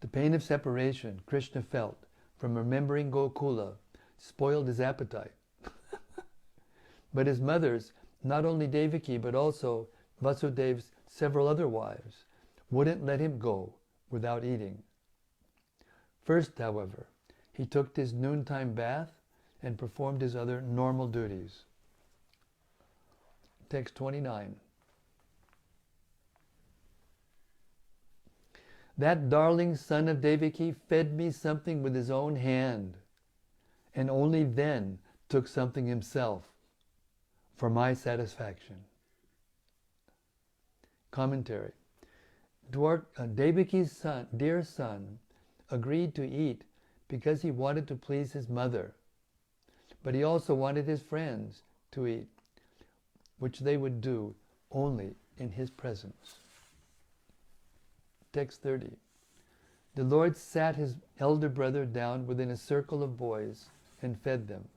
The pain of separation Krishna felt from remembering Gokula spoiled his appetite. But his mothers, not only Devaki but also Vasudev's several other wives, wouldn't let him go without eating. First, however, he took his noontime bath and performed his other normal duties. Text 29. That darling son of Devaki fed me something with his own hand, and only then took something himself for my satisfaction. Commentary. Devaki's dear son, agreed to eat because he wanted to please his mother, but he also wanted his friends to eat, which they would do only in his presence. Text 30. The Lord sat his elder brother down within a circle of boys and fed them,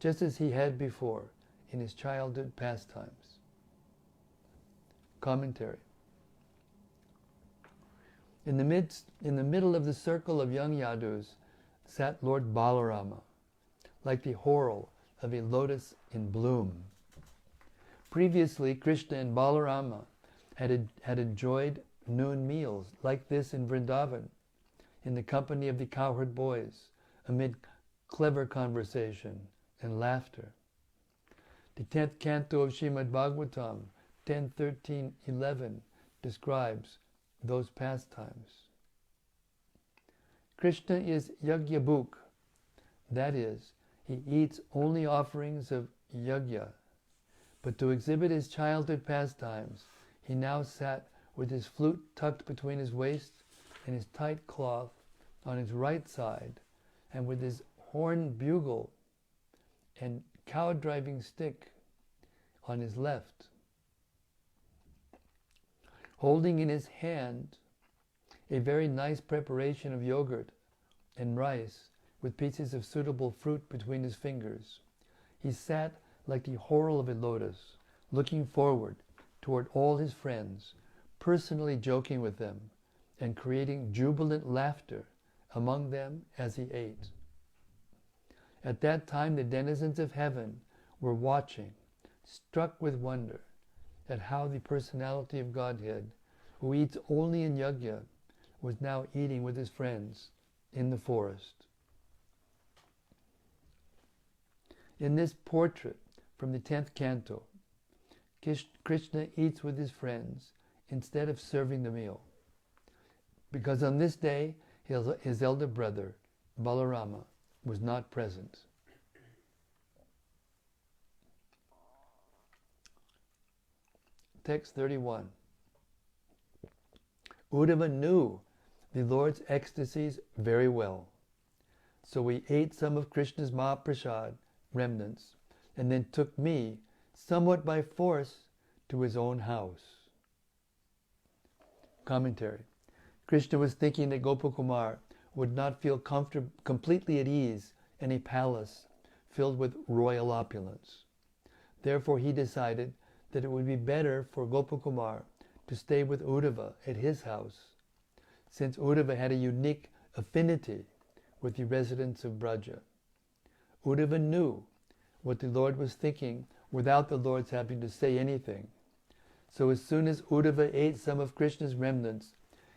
just as he had before in his childhood pastimes. Commentary. In the middle of the circle of young Yadus sat Lord Balarama, like the whorl of a lotus in bloom. Previously, Krishna and Balarama had enjoyed noon meals like this in Vrindavan, in the company of the cowherd boys, amid clever conversation and laughter. The 10th canto of Srimad Bhagavatam, 10, 13, 11, describes those pastimes. Krishna is Yagyabhuk, that is, he eats only offerings of yagya, but to exhibit his childhood pastimes, he now sat with his flute tucked between his waist and his tight cloth on his right side, and with his horn bugle and cow-driving stick on his left. Holding in his hand a very nice preparation of yogurt and rice with pieces of suitable fruit between his fingers, he sat like the whorl of a lotus, looking forward toward all his friends, personally joking with them and creating jubilant laughter among them as he ate. At that time the denizens of heaven were watching, struck with wonder at how the personality of Godhead, who eats only in yajna, was now eating with his friends in the forest. In this portrait from the 10th canto, Krishna eats with his friends instead of serving the meal, because on this day his elder brother, Balarama, was not present. Text 31. Uddhava knew the Lord's ecstasies very well. So he ate some of Krishna's Mahaprasad remnants and then took me, somewhat by force, to his own house. Commentary. Krishna was thinking that Gopakumar would not feel completely at ease in a palace filled with royal opulence. Therefore he decided that it would be better for Gopakumar to stay with Uddhava at his house, since Uddhava had a unique affinity with the residents of Braja. Uddhava knew what the Lord was thinking without the Lord's having to say anything. So as soon as Uddhava ate some of Krishna's remnants,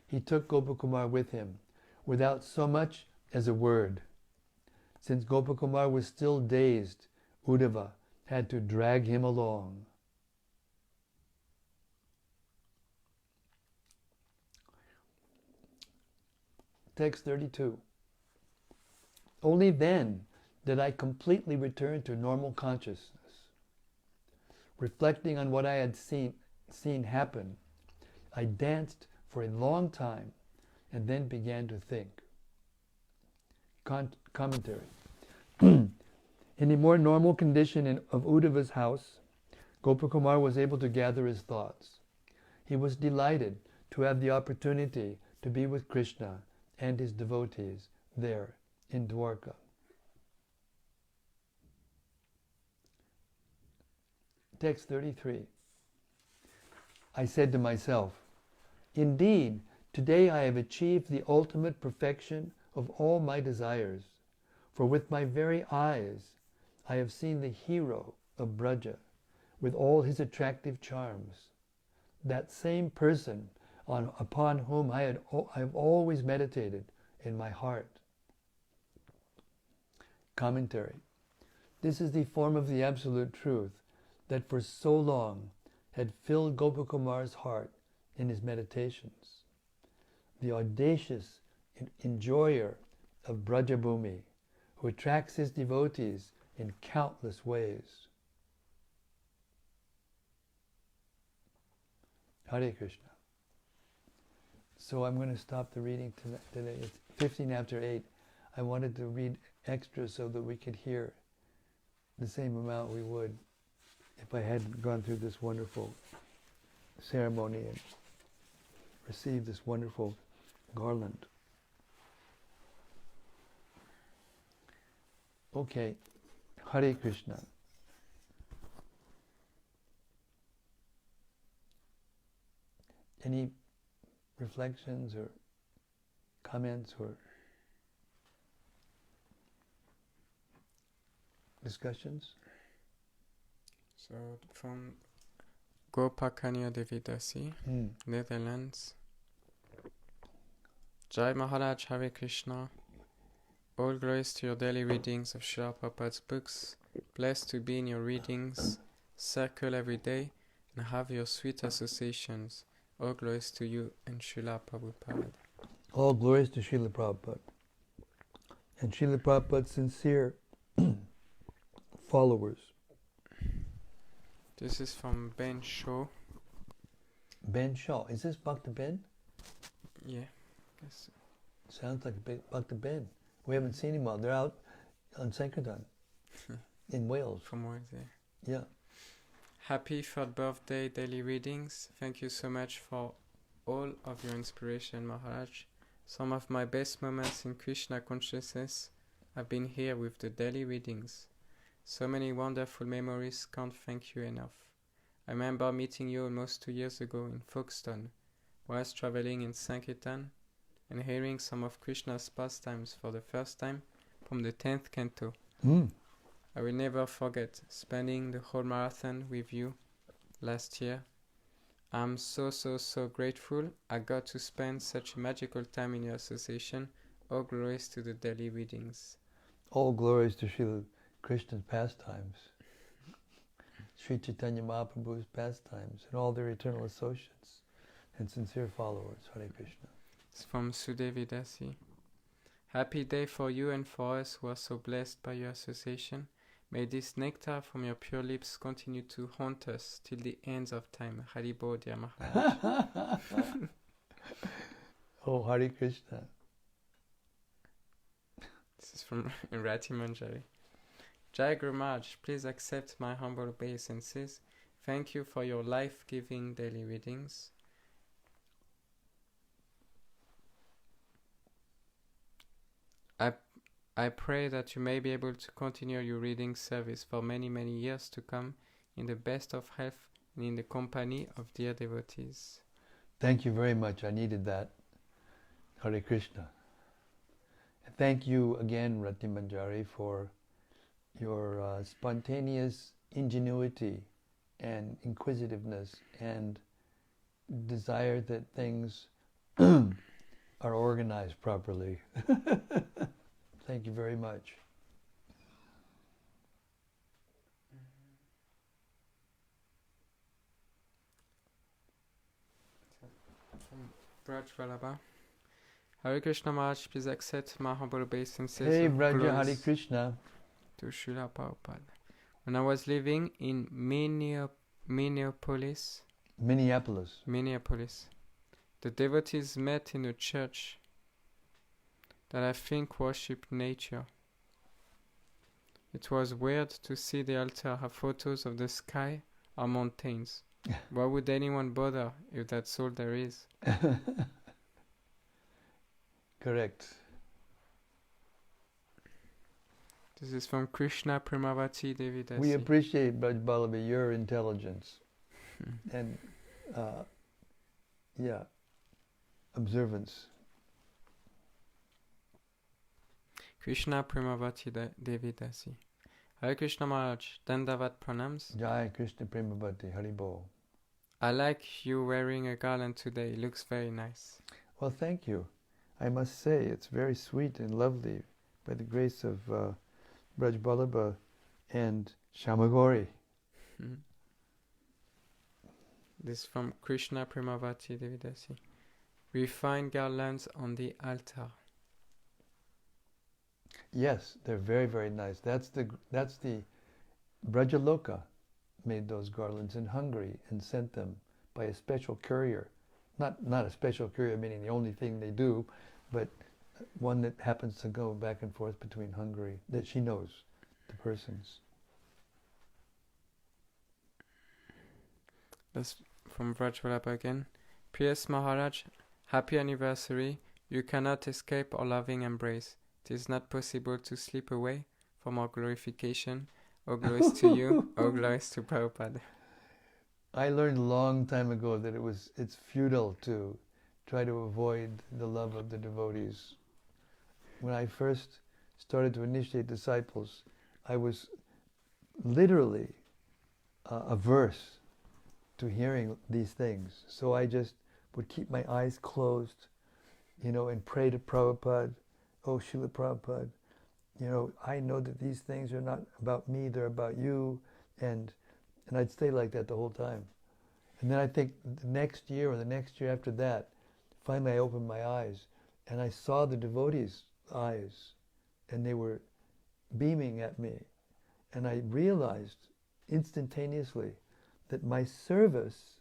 he took Gopakumar with him, without so much as a word. Since Gopakumar was still dazed, Uddhava had to drag him along. Text 32. Only then did I completely return to normal consciousness. Reflecting on what I had seen happen, I danced for a long time and then began to think. Commentary. In a more normal condition of Uddhava's house, Gopakumar was able to gather his thoughts. He was delighted to have the opportunity to be with Krishna and his devotees there in Dwarka. Text 33. I said to myself, indeed, today I have achieved the ultimate perfection of all my desires, for with my very eyes I have seen the hero of Braja with all his attractive charms, that same person upon whom I have always meditated in my heart. Commentary. This is the form of the Absolute Truth that for so long had filled Gopakumar's heart in his meditations. The audacious enjoyer of Brajabhumi, who attracts his devotees in countless ways. Hare Krishna. So I'm going to stop the reading today. It's 15 after 8. I wanted to read extra so that we could hear the same amount we would if I hadn't gone through this wonderful ceremony and received this wonderful garland. Okay, Hare Krishna. Any reflections or comments or discussions? So from Gopiparanadhana, Dasi, Netherlands. Jai Maharaj, Hare Krishna. All glories to your daily readings of Srila Prabhupada's books. Blessed to be in your readings. Circle every day and have your sweet associations. All glories to you and Srila Prabhupada. All glories to Srila Prabhupada. And Srila Prabhupada's sincere followers. This is from Ben Shaw. Ben Shaw. Is this Bhakta Ben? Yeah, guess so. Sounds like Bhakta Ben. We haven't seen him all. They're out on Sankirtan in Wales. From where there. Yeah. Happy 3rd birthday daily readings. Thank you so much for all of your inspiration, Maharaj. Some of my best moments in Krishna consciousness have been here with the daily readings. So many wonderful memories, can't thank you enough. I remember meeting you almost 2 years ago in Folkestone, whilst traveling in Sankirtan, and hearing some of Krishna's pastimes for the first time from the 10th canto. I will never forget spending the whole marathon with you last year. I'm so grateful I got to spend such a magical time in your association. All glories to the daily readings. All glories to Srila Krishna's pastimes, Sri Chaitanya Mahaprabhu's pastimes, and all their eternal associates and sincere followers. Hare Krishna. It's from Sudevi Dasi. Happy day for you and for us who are so blessed by your association. May this nectar from your pure lips continue to haunt us till the ends of time. Haribo, dear Maharaj. Oh, Hare Krishna. This is from Rati Manjari. Jai Guru Maharaj, please accept my humble obeisances. Thank you for your life-giving daily readings. I pray that you may be able to continue your reading service for many, many years to come in the best of health and in the company of dear devotees. Thank you very much. I needed that. Hare Krishna. And thank you again, Rati Manjari, for your spontaneous ingenuity and inquisitiveness and desire that things are organized properly. Thank you very much. Brhad Bhagavatamrta. Hare Krishna Maharaj, please accept my humble obeisances. Hey, of Braja, glories Hare Krishna. to Srila Prabhupada. When I was living in Minneapolis, the devotees met in a church that I think worshipped nature. It was weird to see the altar have photos of the sky or mountains. Why would anyone bother if that's all there is? Correct. This is from Krishna Premavati Devi Dasi. We appreciate, Braj Balavi, your intelligence and observance. Krishna Premavati Devi Dasi. Hare Krishna Maharaj, Dandavat Pranams. Jai Krishna Premavati, Haribo. I like you wearing a garland today. It looks very nice. Well, thank you. I must say, it's very sweet and lovely by the grace of Braj Ballabha and Shamagori. This from Krishna Premavati Devi Dasi. Refine garlands on the altar. Yes, they're very, very nice. That's the Brajaloka made those garlands in Hungary and sent them by a special courier. Not a special courier meaning the only thing they do, but one that happens to go back and forth between Hungary, that she knows the persons. That's from Vrajvalabha again. P.S. Maharaj, happy anniversary. You cannot escape our loving embrace. It is not possible to slip away from our glorification. All glories to you, all glories to Prabhupada. I learned a long time ago that it's futile to try to avoid the love of the devotees. When I first started to initiate disciples, I was literally averse to hearing these things. So I just would keep my eyes closed, and pray to Prabhupada. Oh, Srila Prabhupada, I know that these things are not about me, they're about you. And I'd stay like that the whole time. And then I think the next year or the next year after that, finally I opened my eyes and I saw the devotees' eyes and they were beaming at me. And I realized instantaneously that my service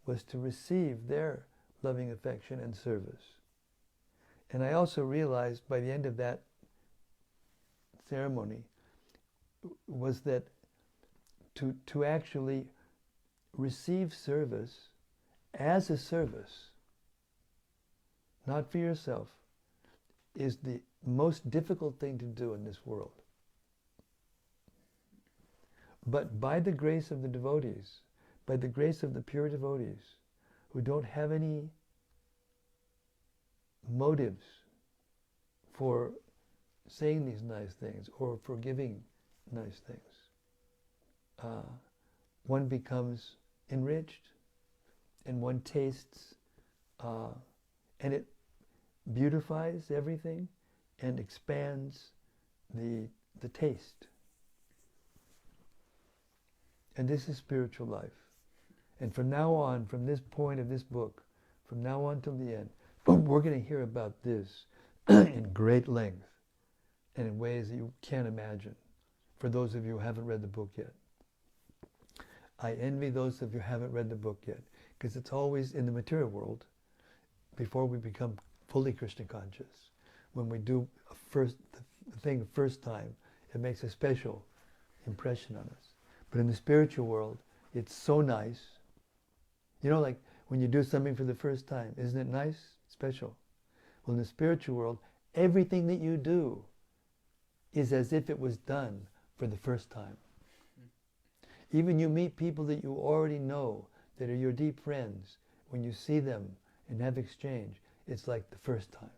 was to receive their loving affection and service. And I also realized by the end of that ceremony was that to actually receive service as a service, not for yourself, is the most difficult thing to do in this world. But by the grace of the devotees, by the grace of the pure devotees, who don't have any motives for saying these nice things or for giving nice things, one becomes enriched and one tastes, and it beautifies everything and expands the taste. And this is spiritual life. And from now on, from this point of this book, from now on till the end, we're going to hear about this in great length and in ways that you can't imagine. for those of you who haven't read the book yet. I envy those of you who haven't read the book yet, because it's always in the material world, before we become fully Krishna conscious, when we do the thing first time, it makes a special impression on us. But in the spiritual world, it's so nice. You know, like when you do something for the first time, isn't it nice? Special. Well, in the spiritual world, everything that you do is as if it was done for the first time. Even you meet people that you already know, that are your deep friends, when you see them and have exchange, it's like the first time.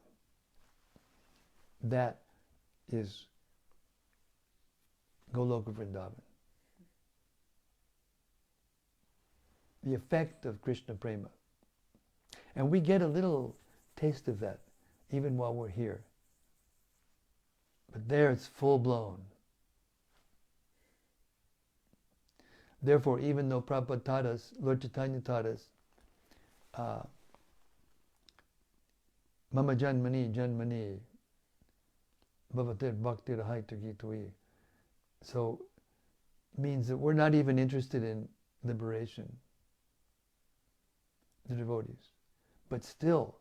That is Goloka Vrindavan. The effect of Krishna Prema. And we get a little taste of that even while we're here. But there it's full blown. Therefore, even though Prabhupada taught us, Lord Chaitanya taught us, Mama Janmani, Janmani, Bhavatir Bhaktir Haitaki Tui. So, means that we're not even interested in liberation, the devotees. But still,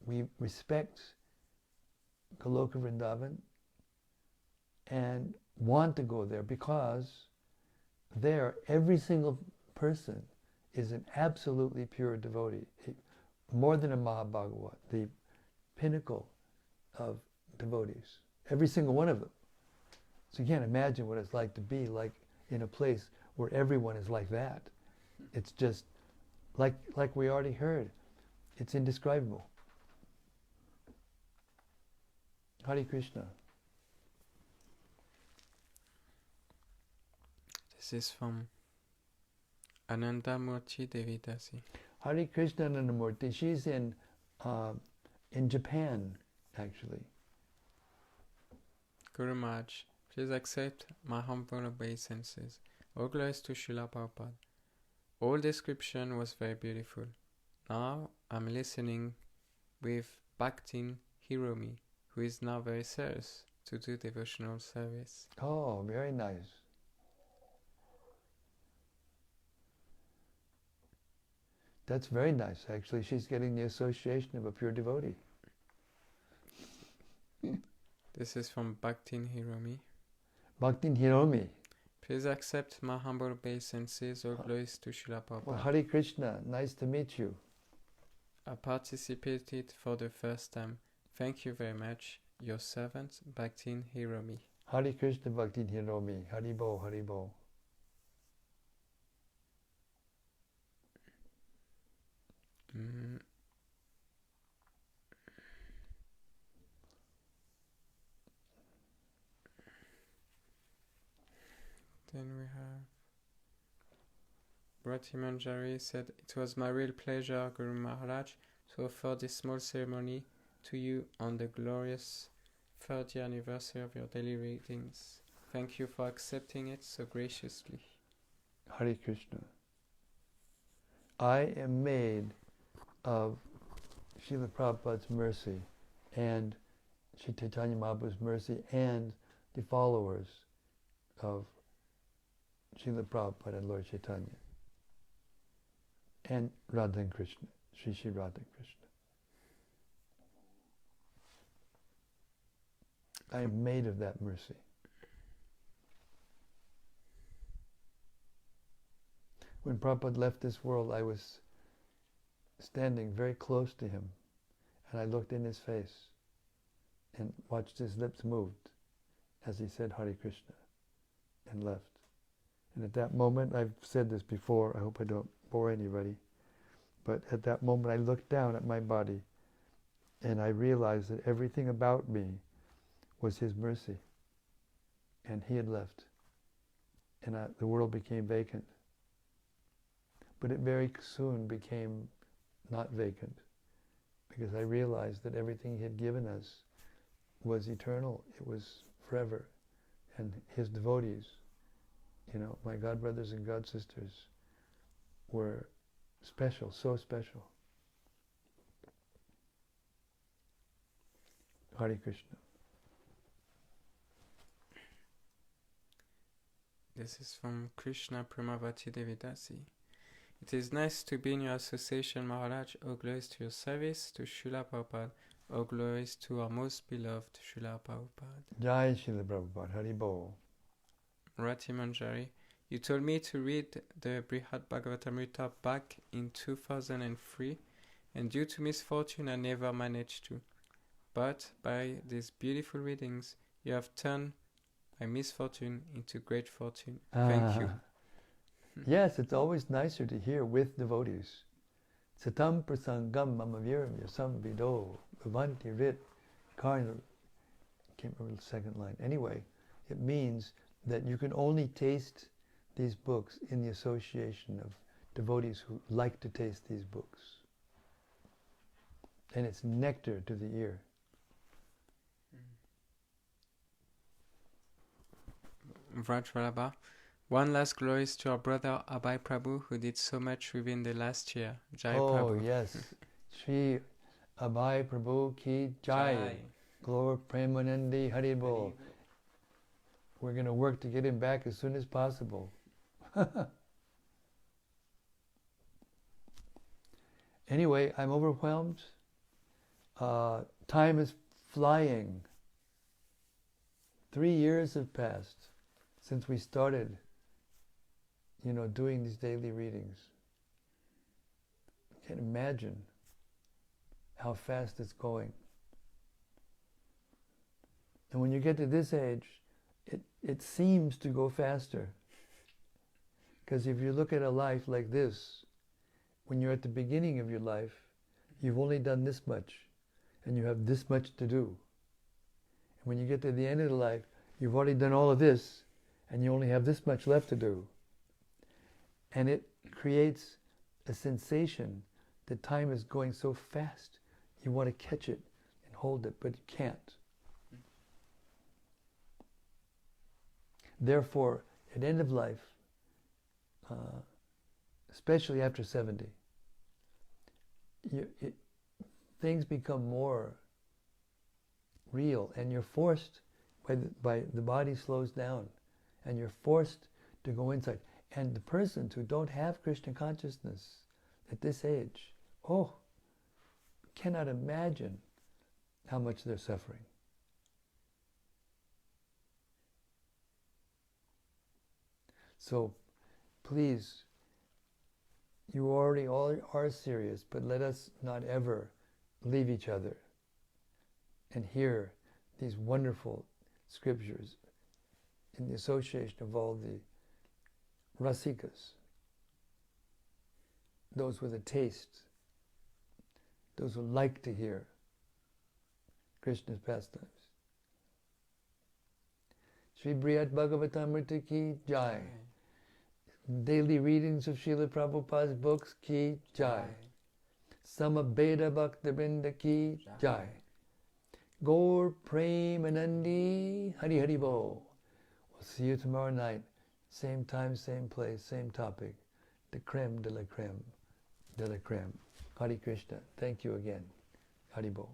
we respect Goloka Vrindavan and want to go there, because there every single person is an absolutely pure devotee, more than a Mahabhagavat, the pinnacle of devotees, every single one of them. So you can't imagine what it's like to be like in a place where everyone is like that. It's just like we already heard, it's indescribable. Hare Krishna. This is from Anandamurti Devidasi. Hare Krishna Anandamurti. She's in Japan, actually. Guru Maharaj, please accept my humble obeisances. All glories to Srila Prabhupada. All description was very beautiful. Now I'm listening with Bhaktin Hiromi, who is now very serious to do devotional service. Oh, very nice. That's very nice, actually. She's getting the association of a pure devotee. This is from Bhaktin Hiromi. Bhaktin Hiromi. Please accept my humble obeisances. All glories to Srila Prabhupada. Well, Hare Krishna, nice to meet you. I participated for the first time. Thank you very much. Your servant, Bhaktin Hiromi. Hare Krishna, Bhaktin Hiromi. Haribo, Haribo. Then we have Brati Manjari said, it was my real pleasure, Guru Maharaj, to offer this small ceremony to you on the glorious 30th anniversary of your daily readings. Thank you for accepting it so graciously. Hare Krishna. I am made of Srila Prabhupada's mercy and Sri Chaitanya Mahaprabhu's mercy and the followers of Srila Prabhupada and Lord Chaitanya. And Radha and Krishna, Sri Sri Radha and Krishna. I am made of that mercy. When Prabhupada left this world, I was standing very close to him, and I looked in his face and watched his lips moved as he said Hare Krishna and left. And at that moment, I've said this before, I hope I don't bore anybody, but at that moment I looked down at my body and I realized that everything about me was his mercy, and he had left, and the world became vacant. But it very soon became not vacant, because I realized that everything he had given us was eternal, it was forever, and his devotees, my God brothers and God sisters, were special, so special. Hare Krishna. This is from Krishna Premavati Devidasi. It is nice to be in your association, Maharaj. All glories to your service, to Srila Prabhupada. All glories to our most beloved Srila Prabhupada. Jai Srila Prabhupada, Hari Bol. Rati Manjari, you told me to read the Brhad Bhagavatamrta back in 2003, and due to misfortune I never managed to. But by these beautiful readings, you have turned my misfortune into great fortune. Thank you. Yes, it's always nicer to hear with devotees. Satam prasangam mamaviram yasam vido bhavanti rit karna. Can't remember the second line. Anyway, it means that you can only taste these books in the association of devotees who like to taste these books. And it's nectar to the ear. Vrajvalabha. One last glories to our brother Abhay Prabhu, who did so much within the last year. Jai Prabhu. Oh, yes. Sri Abhay Prabhu ki Jai. Glory Premanandi Haribol. We're going to work to get him back as soon as possible. Anyway, I'm overwhelmed. Time is flying. 3 years have passed since we started, doing these daily readings. I can't imagine how fast it's going. And when you get to this age, it seems to go faster. Because if you look at a life like this, when you're at the beginning of your life, you've only done this much, and you have this much to do. And when you get to the end of the life, you've already done all of this, and you only have this much left to do. And it creates a sensation that time is going so fast, you want to catch it and hold it, but you can't. Therefore, at end of life, especially after 70, things become more real, and you're forced by the body slows down, and you're forced to go inside. And the persons who don't have Krishna consciousness at this age, cannot imagine how much they're suffering. So, please, you already all are serious, but let us not ever leave each other and hear these wonderful scriptures in the association of all the rasikas, those with a taste, those who like to hear Krishna's pastimes. Sri Brhad Bhagavatamrta ki Jai. Daily readings of Srila Prabhupada's books ki Jai. Samabeda Bhaktabinda ki Jai. Gaur Premanandi Hari Hari Bo. We'll see you tomorrow night. Same time, same place, same topic. The creme de la creme de la creme. Hari Krishna. Thank you again. Hari Bo.